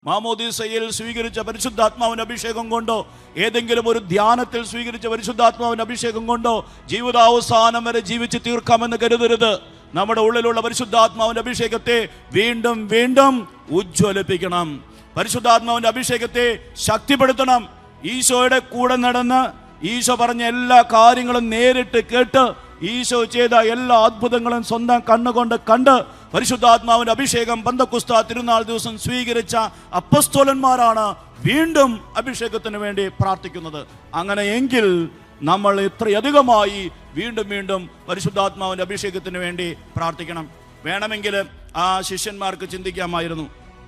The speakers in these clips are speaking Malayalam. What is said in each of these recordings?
മാമോദീസയിൽ സ്വീകരിച്ച പരിശുദ്ധാത്മാവിന്റെ അഭിഷേകം കൊണ്ടോ, ഏതെങ്കിലും ഒരു ധ്യാനത്തിൽ സ്വീകരിച്ച പരിശുദ്ധാത്മാവിന്റെ അഭിഷേകം കൊണ്ടോ ജീവിതാവസാനം വരെ ജീവിച്ച് തീർക്കാമെന്ന് കരുതരുത്. നമ്മുടെ ഉള്ളിലുള്ള പരിശുദ്ധാത്മാവിന്റെ അഭിഷേകത്തെ വീണ്ടും വീണ്ടും ഉജ്ജ്വലിപ്പിക്കണം. പരിശുദ്ധാത്മാവിന്റെ അഭിഷേകത്തെ ശക്തിപ്പെടുത്തണം. ഈശോയുടെ കൂടെ നടന്ന് ഈശോ പറഞ്ഞ എല്ലാ കാര്യങ്ങളും നേരിട്ട് കേട്ട് ഈശോ ചെയ്ത എല്ലാ അത്ഭുതങ്ങളും സ്വന്തം കണ്ണുകൊണ്ട് കണ്ട് പരിശുദ്ധാത്മാവിന്റെ അഭിഷേകം പെന്തക്കോസ്ത് തിരുനാൾ ദിവസം സ്വീകരിച്ച അപ്പസ്തോലന്മാരാണ് വീണ്ടും അഭിഷേകത്തിന് വേണ്ടി പ്രാർത്ഥിക്കുന്നത്. അങ്ങനെയെങ്കിൽ നമ്മൾ ഇത്രയധികമായി വീണ്ടും വീണ്ടും പരിശുദ്ധാത്മാവിന്റെ അഭിഷേകത്തിന് വേണ്ടി പ്രാർത്ഥിക്കണം. വേണമെങ്കിൽ ആ ശിഷ്യന്മാർക്ക് ചിന്തിക്കാമായിരുന്നു,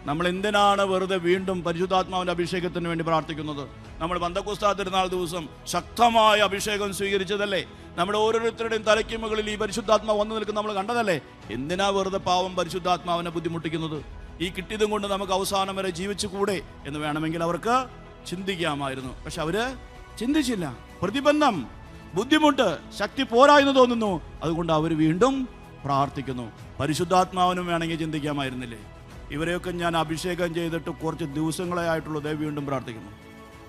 നമ്മൾ എന്തിനാണ് വെറുതെ വീണ്ടും പരിശുദ്ധാത്മാവിന്റെ അഭിഷേകത്തിന് വേണ്ടി പ്രാർത്ഥിക്കുന്നത്? നമ്മൾ പെന്തക്കോസ്ത് തിരുനാൾ ദിവസം ശക്തമായ അഭിഷേകം സ്വീകരിച്ചതല്ലേ? നമ്മുടെ ഓരോരുത്തരുടെയും തലയ്ക്ക് മുകളിൽ ഈ പരിശുദ്ധാത്മാവ് വന്നു നിൽക്കുന്ന നമ്മൾ കണ്ടതല്ലേ? എന്തിനാ വെറുതെ പാവം പരിശുദ്ധാത്മാവിനെ ബുദ്ധിമുട്ടിക്കുന്നത്? ഈ കിട്ടിയതും കൊണ്ട് നമുക്ക് അവസാനം വരെ ജീവിച്ചു കൂടെ എന്ന് വേണമെങ്കിൽ അവർക്ക് ചിന്തിക്കാമായിരുന്നു. പക്ഷെ അവര് ചിന്തിച്ചില്ല. പ്രതിബന്ധം, ബുദ്ധിമുട്ട്, ശക്തി പോരാ എന്ന് തോന്നുന്നു. അതുകൊണ്ട് അവർ വീണ്ടും പ്രാർത്ഥിക്കുന്നു. പരിശുദ്ധാത്മാവിനും വേണമെങ്കിൽ ചിന്തിക്കാമായിരുന്നില്ലേ, ഇവരെയൊക്കെ ഞാൻ അഭിഷേകം ചെയ്തിട്ട് കുറച്ച് ദിവസങ്ങളെ ആയിട്ടുള്ളൂ, ദേ വീണ്ടും പ്രാർത്ഥിക്കുന്നു,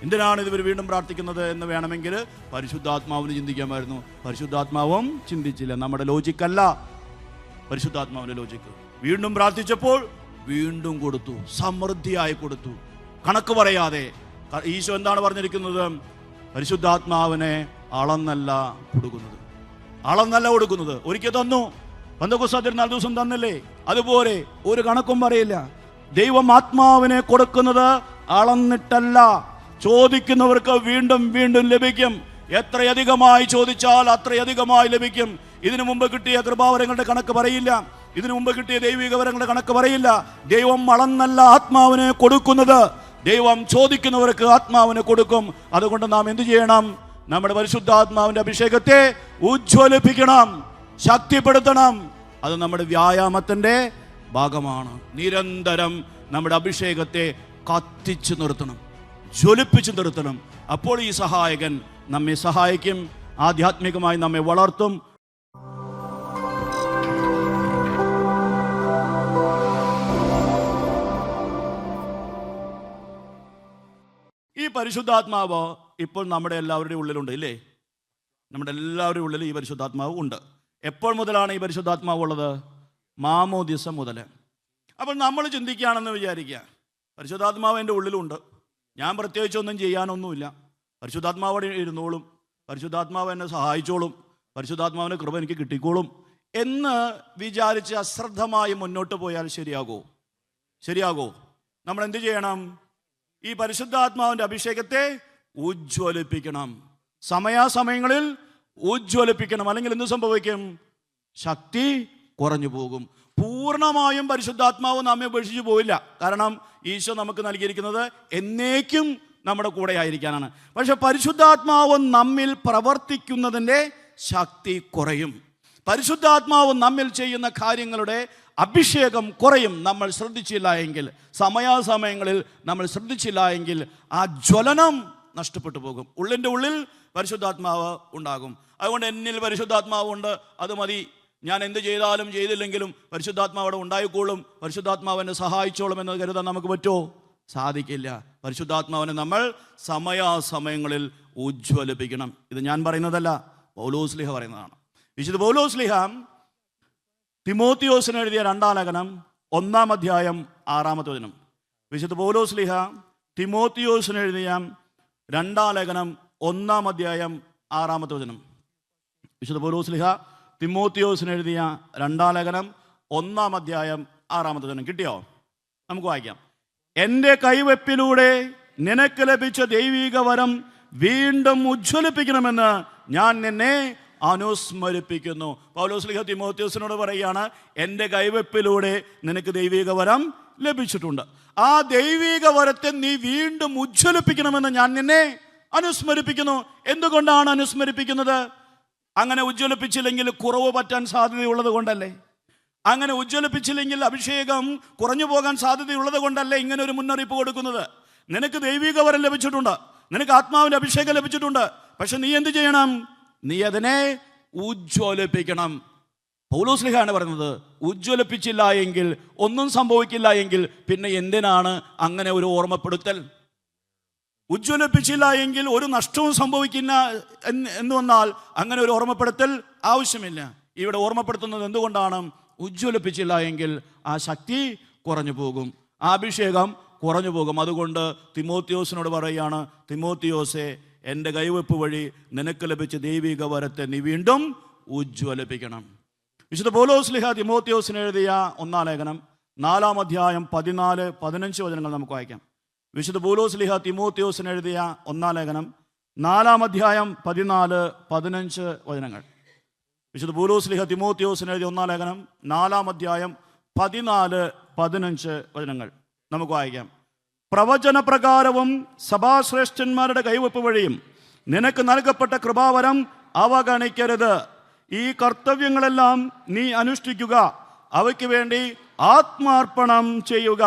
എന്തിനാണ് ഇവർ വീണ്ടും പ്രാർത്ഥിക്കുന്നത് എന്ന് വേണമെങ്കിൽ പരിശുദ്ധാത്മാവിന് ചിന്തിക്കാമായിരുന്നു. പരിശുദ്ധാത്മാവും ചിന്തിച്ചില്ല. നമ്മുടെ ലോജിക്കല്ല പരിശുദ്ധാത്മാവിന്റെ ലോജിക്ക്. വീണ്ടും പ്രാർത്ഥിച്ചപ്പോൾ വീണ്ടും കൊടുത്തു, സമൃദ്ധിയായി കൊടുത്തു, കണക്ക് പറയാതെ. ഈശോ എന്താണ് പറഞ്ഞിരിക്കുന്നത്? പരിശുദ്ധാത്മാവിനെ അളന്നല്ല കൊടുക്കുന്നത്, അളന്നല്ല കൊടുക്കുന്നത്. ഒരിക്കൽ തന്നു, പെന്തക്കോസ്ത് തിരുനാൾ ദിവസം തന്നില്ലേ? അതുപോലെ ഒരു കണക്കും പറയില്ല. ദൈവം ആത്മാവിനെ കൊടുക്കുന്നത് അളന്നിട്ടല്ല. ചോദിക്കുന്നവർക്ക് വീണ്ടും വീണ്ടും ലഭിക്കും. എത്രയധികമായി ചോദിച്ചാൽ അത്രയധികമായി ലഭിക്കും. ഇതിനു മുമ്പ് കിട്ടിയ കൃപാവരങ്ങളുടെ കണക്ക് പറയില്ല, ഇതിനു മുമ്പ് കിട്ടിയ ദൈവിക വരങ്ങളുടെ കണക്ക് പറയില്ല. ദൈവം അളന്നല്ല ആത്മാവിനെ കൊടുക്കുന്നത്. ദൈവം ചോദിക്കുന്നവർക്ക് ആത്മാവിനെ കൊടുക്കും. അതുകൊണ്ട് നാം എന്തു ചെയ്യണം? നമ്മുടെ പരിശുദ്ധാത്മാവിന്റെ അഭിഷേകത്തെ ഉജ്ജ്വലിപ്പിക്കണം, ശക്തിപ്പെടുത്തണം. അത് നമ്മുടെ വ്യായാമത്തിന്റെ ഭാഗമാണ്. നിരന്തരം നമ്മുടെ അഭിഷേകത്തെ കത്തിച്ചു നിർത്തണം, ജ്വലിപ്പിച്ചു നിർത്തണം. അപ്പോൾ ഈ സഹായകൻ നമ്മെ സഹായിക്കും, ആധ്യാത്മികമായി നമ്മെ വളർത്തും. ഈ പരിശുദ്ധാത്മാവ് ഇപ്പോൾ നമ്മുടെ എല്ലാവരുടെയും ഉള്ളിലുണ്ട്, ഇല്ലേ? നമ്മുടെ എല്ലാവരുടെയും ഉള്ളിൽ ഈ പരിശുദ്ധാത്മാവ് ഉണ്ട്. എപ്പോൾ മുതലാണ് ഈ പരിശുദ്ധാത്മാവ് ഉള്ളത്? മാമോദിസ മുതൽ. അപ്പോൾ നമ്മൾ ചിന്തിക്കുകയാണെന്ന് വിചാരിക്കുക, പരിശുദ്ധാത്മാവ് എൻ്റെ ഉള്ളിലുണ്ട്, ഞാൻ പ്രത്യേകിച്ചൊന്നും ചെയ്യാനൊന്നുമില്ല, പരിശുദ്ധാത്മാവ് ഇരുന്നോളും, പരിശുദ്ധാത്മാവ് എന്നെ സഹായിച്ചോളും, പരിശുദ്ധാത്മാവിൻ്റെ കൃപ എനിക്ക് കിട്ടിക്കോളും എന്ന് വിചാരിച്ച് അശ്രദ്ധമായി മുന്നോട്ട് പോയാൽ ശരിയാകോ? നമ്മൾ എന്ത് ചെയ്യണം? ഈ പരിശുദ്ധാത്മാവിൻ്റെ അഭിഷേകത്തെ ഉജ്ജ്വലിപ്പിക്കണം, സമയാസമയങ്ങളിൽ ഉജ്ജ്വലിപ്പിക്കണം. അല്ലെങ്കിൽ എന്ത് സംഭവിക്കും? ശക്തി കുറഞ്ഞു പോകും. പൂർണ്ണമായും പരിശുദ്ധാത്മാവ് നമ്മെ ഉപേക്ഷിച്ച് പോയില്ല. കാരണം ഈശോ നമുക്ക് നൽകിയിരിക്കുന്നത് എന്നേക്കും നമ്മുടെ കൂടെ ആയിരിക്കാനാണ്. പക്ഷെ പരിശുദ്ധാത്മാവ് നമ്മിൽ പ്രവർത്തിക്കുന്നതിൻ്റെ ശക്തി കുറയും. പരിശുദ്ധാത്മാവ് നമ്മിൽ ചെയ്യുന്ന കാര്യങ്ങളുടെ അഭിഷേകം കുറയും. നമ്മൾ ശ്രദ്ധിച്ചില്ല എങ്കിൽ, സമയാസമയങ്ങളിൽ നമ്മൾ ശ്രദ്ധിച്ചില്ല എങ്കിൽ ആ ജ്വലനം നഷ്ടപ്പെട്ടു പോകും. ഉള്ളിൻ്റെ ഉള്ളിൽ പരിശുദ്ധാത്മാവ് ഉണ്ടാകും. അതുകൊണ്ട് എന്നിൽ പരിശുദ്ധാത്മാവ് ഉണ്ട്, അത് മതി, ഞാൻ എന്ത് ചെയ്താലും ചെയ്തില്ലെങ്കിലും പരിശുദ്ധാത്മാവ് അവിടെ ഉണ്ടായിക്കോളും, പരിശുദ്ധാത്മാവ് എന്നെ സഹായിച്ചോളും എന്ന് കരുതാൻ നമുക്ക് പറ്റുമോ? സാധിക്കില്ല. പരിശുദ്ധാത്മാവിനെ നമ്മൾ സമയാസമയങ്ങളിൽ ഉജ്ജ്വലിപ്പിക്കണം. ഇത് ഞാൻ പറയുന്നതല്ല, പൗലോസ്ലീഹ പറയുന്നതാണ്. വിശുദ്ധ പൗലോസ്ലീഹ തിമോത്തിയോസിന് എഴുതിയ 2-ാം ലേഖനം 1-ാം അധ്യായം 6-ാമത്തെ വചനം. വിശുദ്ധ പൗലോസ്ലീഹ തിമോത്തിയോസിന് എഴുതിയ 2-ാം ലേഖനം 1-ാം അധ്യായം 6-ാമത്തെ വചനം. വിശുദ്ധ പൗലോസ്ലീഹ തിമോത്തിയോസിന് എഴുതിയ 2-ാം ലേഖനം 1-ാം അധ്യായം 6-ാമത്തെ വചനം. കിട്ടിയോ? നമുക്ക് വായിക്കാം. എൻ്റെ കൈവെപ്പിലൂടെ നിനക്ക് ലഭിച്ച ദൈവിക വരം വീണ്ടും ഉജ്ജ്വലിപ്പിക്കണമെന്ന് ഞാൻ നിന്നെ അനുസ്മരിപ്പിക്കുന്നു. പൗലോസ്ലീഹ തിമോത്തിയോസിനോട് പറയുകയാണ്, എൻ്റെ കൈവെപ്പിലൂടെ നിനക്ക് ദൈവിക വരം ലഭിച്ചിട്ടുണ്ട്. ആ ദൈവിക വരത്തെ നീ വീണ്ടും ഉജ്ജ്വലിപ്പിക്കണമെന്ന് ഞാൻ നിന്നെ അനുസ്മരിപ്പിക്കുന്നു. എന്തുകൊണ്ടാണ് അനുസ്മരിപ്പിക്കുന്നത്? അങ്ങനെ ഉജ്ജ്വലിപ്പിച്ചില്ലെങ്കിൽ കുറവ് പറ്റാൻ സാധ്യതയുള്ളത് കൊണ്ടല്ലേ? അങ്ങനെ ഉജ്ജ്വലിപ്പിച്ചില്ലെങ്കിൽ അഭിഷേകം കുറഞ്ഞു പോകാൻ സാധ്യതയുള്ളത് കൊണ്ടല്ലേ ഇങ്ങനെ ഒരു മുന്നറിയിപ്പ് കൊടുക്കുന്നത്? നിനക്ക് ദൈവിക വരം ലഭിച്ചിട്ടുണ്ട്, നിനക്ക് ആത്മാവിൻ്റെ അഭിഷേകം ലഭിച്ചിട്ടുണ്ട്. പക്ഷെ നീ എന്ത് ചെയ്യണം? നീ അതിനെ ഉജ്ജ്വലിപ്പിക്കണം. പൗലോസ്ലീഹയാണ് പറയുന്നത്, ഉജ്ജ്വലിപ്പിച്ചില്ല എങ്കിൽ, ഒന്നും സംഭവിക്കില്ല എങ്കിൽ പിന്നെ എന്തിനാണ് അങ്ങനെ ഒരു ഓർമ്മപ്പെടുത്തൽ? ഉജ്ജ്വലിപ്പിച്ചില്ല എങ്കിൽ ഒരു നഷ്ടവും സംഭവിക്കില്ല എന്ന് വന്നാൽ അങ്ങനെ ഒരു ഓർമ്മപ്പെടുത്തൽ ആവശ്യമില്ല. ഇവിടെ ഓർമ്മപ്പെടുത്തുന്നത് എന്തുകൊണ്ടാണ്? ഉജ്ജ്വലിപ്പിച്ചില്ല എങ്കിൽ ആ ശക്തി കുറഞ്ഞു പോകും, ആ അഭിഷേകം കുറഞ്ഞു പോകും. അതുകൊണ്ട് തിമോത്തിയോസിനോട് പറയുകയാണ്, തിമോത്തിയോസെ, എൻ്റെ കൈവെപ്പ് വഴി നിനക്ക് ലഭിച്ച ദൈവിക വരത്തെ നീ വീണ്ടും ഉജ്ജ്വലിപ്പിക്കണം. വിശുദ്ധ പൗലോസ്ലീഹ തിമോത്തിയോസിന് എഴുതിയ 1-ാം ലേഖനം 4-ാം അധ്യായം 14-15 വചനങ്ങൾ നമുക്ക് വായിക്കാം. വിശുദ്ധ പൗലോസ്ലീഹ തിമോത്തിയോസിന് എഴുതിയ 1-ാം ലേഖനം 4-ാം അധ്യായം 14-15 വചനങ്ങൾ. വിശുദ്ധ പൗലോസ്ലീഹ തിമോത്തിയോസിന് എഴുതിയ 1-ാം ലേഖനം 4-ാം അധ്യായം 14-15 വചനങ്ങൾ നമുക്ക് വായിക്കാം. പ്രവചനപ്രകാരവും സഭാശ്രേഷ്ഠന്മാരുടെ കൈവെപ്പ് വഴിയും നിനക്ക് നൽകപ്പെട്ട കൃപാവരം അവഗണിക്കരുത്. ഈ കർത്തവ്യങ്ങളെല്ലാം നീ അനുഷ്ഠിക്കുക, അവയ്ക്ക് വേണ്ടി ആത്മാർപ്പണം ചെയ്യുക.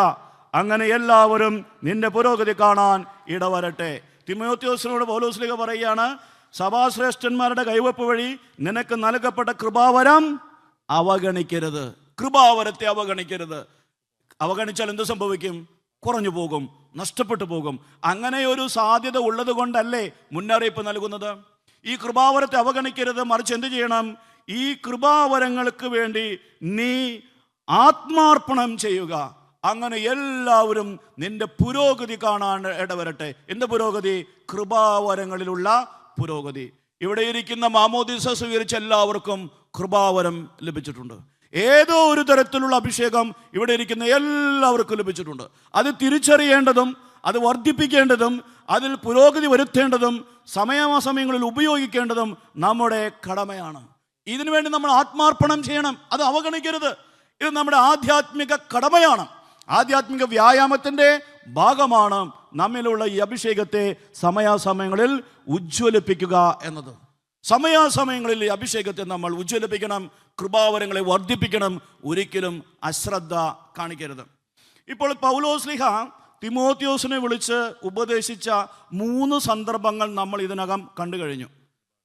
അങ്ങനെ എല്ലാവരും നിന്റെ പുരോഗതി കാണാൻ ഇടവരട്ടെ. തിമോത്തിയോസിനോട് പൗലോസ്ലീഹ പറയുകയാണ്, സഭാശ്രേഷ്ഠന്മാരുടെ കൈവെപ്പ് വഴി നിനക്ക് നൽകപ്പെട്ട കൃപാവരം അവഗണിക്കരുത്. കൃപാവരത്തെ അവഗണിക്കരുത്. അവഗണിച്ചാൽ എന്ത് സംഭവിക്കും? കുറഞ്ഞു പോകും, നഷ്ടപ്പെട്ടു പോകും. അങ്ങനെ ഒരു സാധ്യത ഉള്ളത് കൊണ്ടല്ലേ മുന്നറിയിപ്പ് നൽകുന്നത്. ഈ കൃപാവരത്തെ അവഗണിക്കരുത്, മറിച്ച് എന്ത് ചെയ്യണം? ഈ കൃപാവരങ്ങൾക്ക് വേണ്ടി നീ ആത്മാർപ്പണം ചെയ്യുക. അങ്ങനെ എല്ലാവരും നിന്റെ പുരോഗതി കാണാൻ ഇടവരട്ടെ. എന്ത് പുരോഗതി? കൃപാവരങ്ങളിലുള്ള പുരോഗതി. ഇവിടെ ഇരിക്കുന്ന മാമോദീസ സ്വീകരിച്ച എല്ലാവർക്കും കൃപാവരം ലഭിച്ചിട്ടുണ്ട്. ഏതോ ഒരു തരത്തിലുള്ള അഭിഷേകം ഇവിടെ ഇരിക്കുന്ന എല്ലാവർക്കും ലഭിച്ചിട്ടുണ്ട്. അത് തിരിച്ചറിയേണ്ടതും അത് വർദ്ധിപ്പിക്കേണ്ടതും അതിൽ പുരോഗതി വരുത്തേണ്ടതും സമയാസമയങ്ങളിൽ ഉപയോഗിക്കേണ്ടതും നമ്മുടെ കടമയാണ്. ഇതിനുവേണ്ടി നമ്മൾ ആത്മാർപ്പണം ചെയ്യണം, അത് അവഗണിക്കരുത്. ഇത് നമ്മുടെ ആധ്യാത്മിക കടമയാണ്, ആധ്യാത്മിക വ്യായാമത്തിൻ്റെ ഭാഗമാണ് നമ്മിലുള്ള ഈ അഭിഷേകത്തെ സമയാസമയങ്ങളിൽ ഉജ്ജ്വലിപ്പിക്കുക എന്നത്. സമയാസമയങ്ങളിൽ ഈ അഭിഷേകത്തെ നമ്മൾ ഉജ്ജ്വലിപ്പിക്കണം, കൃപാവരങ്ങളെ വർദ്ധിപ്പിക്കണം, ഒരിക്കലും അശ്രദ്ധ കാണിക്കരുത്. ഇപ്പോൾ പൗലോസ്ലീഹ തിമോത്തിയോസിനെ വിളിച്ച് ഉപദേശിച്ച 3 സന്ദർഭങ്ങൾ നമ്മൾ ഇതിനകം കണ്ടു കഴിഞ്ഞു.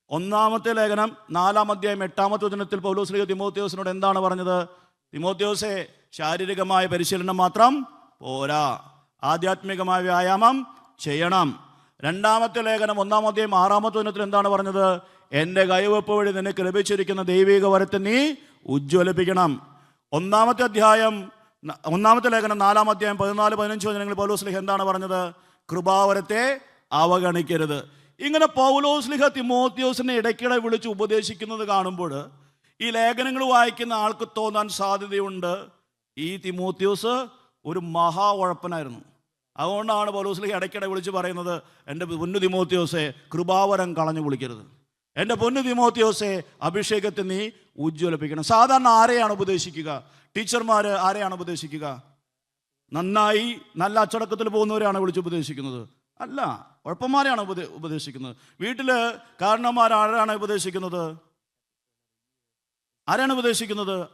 1-ാമത്തെ ലേഖനം 4-ാം അധ്യായം 8-ാമത്തെ വചനത്തിൽ പൗലോസ്ലീഹ തിമോത്തിയോസിനോട് എന്താണ് പറഞ്ഞത്? തിമോത്തിയോസെ, ശാരീരികമായ പരിശീലനം മാത്രം പോരാ, ആധ്യാത്മികമായ വ്യായാമം ചെയ്യണം. 2-ാമത്തെ ലേഖനം 1-ാം അധ്യായം 6-ാമത്തെ വചനത്തിൽ എന്താണ് പറഞ്ഞത്? എൻ്റെ കൈവെപ്പ് വഴി നിനക്ക് ലഭിച്ചിരിക്കുന്ന ദൈവിക വരത്തെ നീ ഉജ്ജ്വലിപ്പിക്കണം. 1-ാമത്തെ ലേഖനം 4-ാം അധ്യായം 14-15 വചനങ്ങളിൽ പൗലോസ്ലീഹ എന്താണ് പറഞ്ഞത്? കൃപാവരത്തെ അവഗണിക്കരുത്. ഇങ്ങനെ പൗലോസ്ലീഹ തിമോത്തിയോസിനെ ഇടയ്ക്കിടെ വിളിച്ച് ഉപദേശിക്കുന്നത് കാണുമ്പോൾ ഈ ലേഖനങ്ങൾ വായിക്കുന്ന ആൾക്ക് തോന്നാൻ സാധ്യതയുണ്ട്, ഈ തിമോത്തിയോസ് ഒരു മഹാ ഉഴപ്പനായിരുന്നു. അതുകൊണ്ടാണ് പൗലോസ്ലീഹ ഇടയ്ക്കിടെ വിളിച്ച് പറയുന്നത്, എൻ്റെ പൊന്നു തിമോത്തിയോസെ, കൃപാവരം കളഞ്ഞു വിളിക്കരുത്. എൻ്റെ പൊന്നു തിമോത്തിയോസെ, അഭിഷേകത്തെ നീ ഉജ്ജ്വലിപ്പിക്കണം. സാധാരണ ആരെയാണ് ഉപദേശിക്കുക? ടീച്ചർമാർ ആരെയാണ് ഉപദേശിക്കുക? നന്നായി നല്ല അച്ചടക്കത്തിൽ പോകുന്നവരെയാണ് വിളിച്ച് ഉപദേശിക്കുന്നത്? അല്ല, ഉഴപ്പന്മാരെയാണ് ഉപദേശിക്കുന്നത്. വീട്ടിൽ കാരണന്മാർ ആരാണ് ഉപദേശിക്കുന്നത്?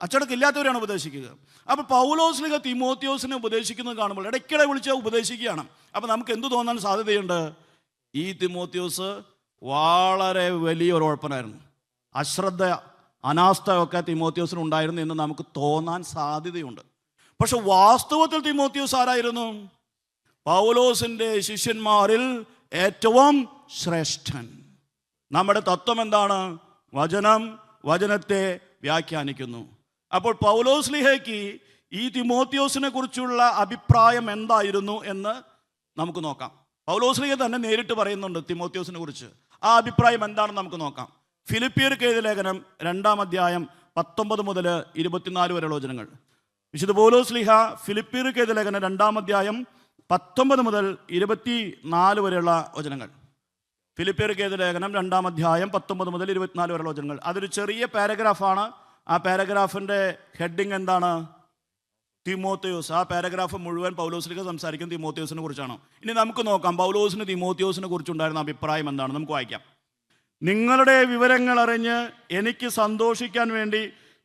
അച്ചടക്കമില്ലാത്തവരാണ് ഉപദേശിക്കുക. അപ്പോൾ പൗലോസ്ലീഹ തിമോത്തിയോസിനെ ഉപദേശിക്കുന്നത് കാണുമ്പോൾ ഇടയ്ക്കിടെ വിളിച്ച് ഉപദേശിക്കുകയാണ്. അപ്പോൾ നമുക്ക് എന്തു തോന്നാൻ സാധ്യതയുണ്ട്? ഈ തിമോത്തിയോസ് വളരെ വലിയൊരു ഉഴപ്പനായിരുന്നു, അശ്രദ്ധ അനാസ്ഥയൊക്കെ തിമോത്തിയോസിന് ഉണ്ടായിരുന്നു എന്ന് നമുക്ക് തോന്നാൻ സാധ്യതയുണ്ട്. പക്ഷെ വാസ്തവത്തിൽ തിമോത്തിയോസ് ആരായിരുന്നു? പൗലോസിൻ്റെ ശിഷ്യന്മാരിൽ ഏറ്റവും ശ്രേഷ്ഠൻ. നമ്മുടെ തത്വം എന്താണ്? വചനത്തെ വ്യാഖ്യാനിക്കുന്നു. അപ്പോൾ പൗലോസ്ലീഹയ്ക്ക് ഈ തിമോത്തിയോസിനെ കുറിച്ചുള്ള അഭിപ്രായം എന്തായിരുന്നു എന്ന് നമുക്ക് നോക്കാം. പൗലോസ്ലീഹ തന്നെ നേരിട്ട് പറയുന്നുണ്ട് തിമോത്തിയോസിനെ കുറിച്ച്. ആ അഭിപ്രായം എന്താണെന്ന് നമുക്ക് നോക്കാം. ഫിലിപ്പിയർക്ക് എഴുതിയ ലേഖനം 2-ാം അധ്യായം 19 മുതൽ 24 വരെയുള്ള വചനങ്ങൾ. വിശുദ്ധ പൗലോസ്ലീഹ ഫിലിപ്പിയർക്ക് എഴുതിയ ലേഖനം 2-ാം അധ്യായം 19 മുതൽ 24 വരെയുള്ള വചനങ്ങൾ. ഫിലിപ്പിയർക്ക് എഴുതിയ ലേഖനം 2-ാം അധ്യായം 19 മുതൽ 24 വരെയുള്ള വചനങ്ങൾ. അതൊരു ചെറിയ പാരഗ്രാഫാണ്. ആ പാരഗ്രാഫിൻ്റെ ഹെഡിങ് എന്താണ്? തിമോത്തിയോസ്. ആ പാരഗ്രാഫ് മുഴുവൻ പൗലോസ്ലീഹ സംസാരിക്കുന്ന തിമോത്തിയോസിനെ കുറിച്ചാണ്. ഇനി നമുക്ക് നോക്കാം പൗലോസിന് തിമോത്തിയോസിനെ കുറിച്ചുണ്ടായിരുന്ന അഭിപ്രായം എന്താണ്. നമുക്ക് വായിക്കാം. നിങ്ങളുടെ വിവരങ്ങൾ അറിഞ്ഞ് എനിക്ക് സന്തോഷിക്കാൻ വേണ്ടി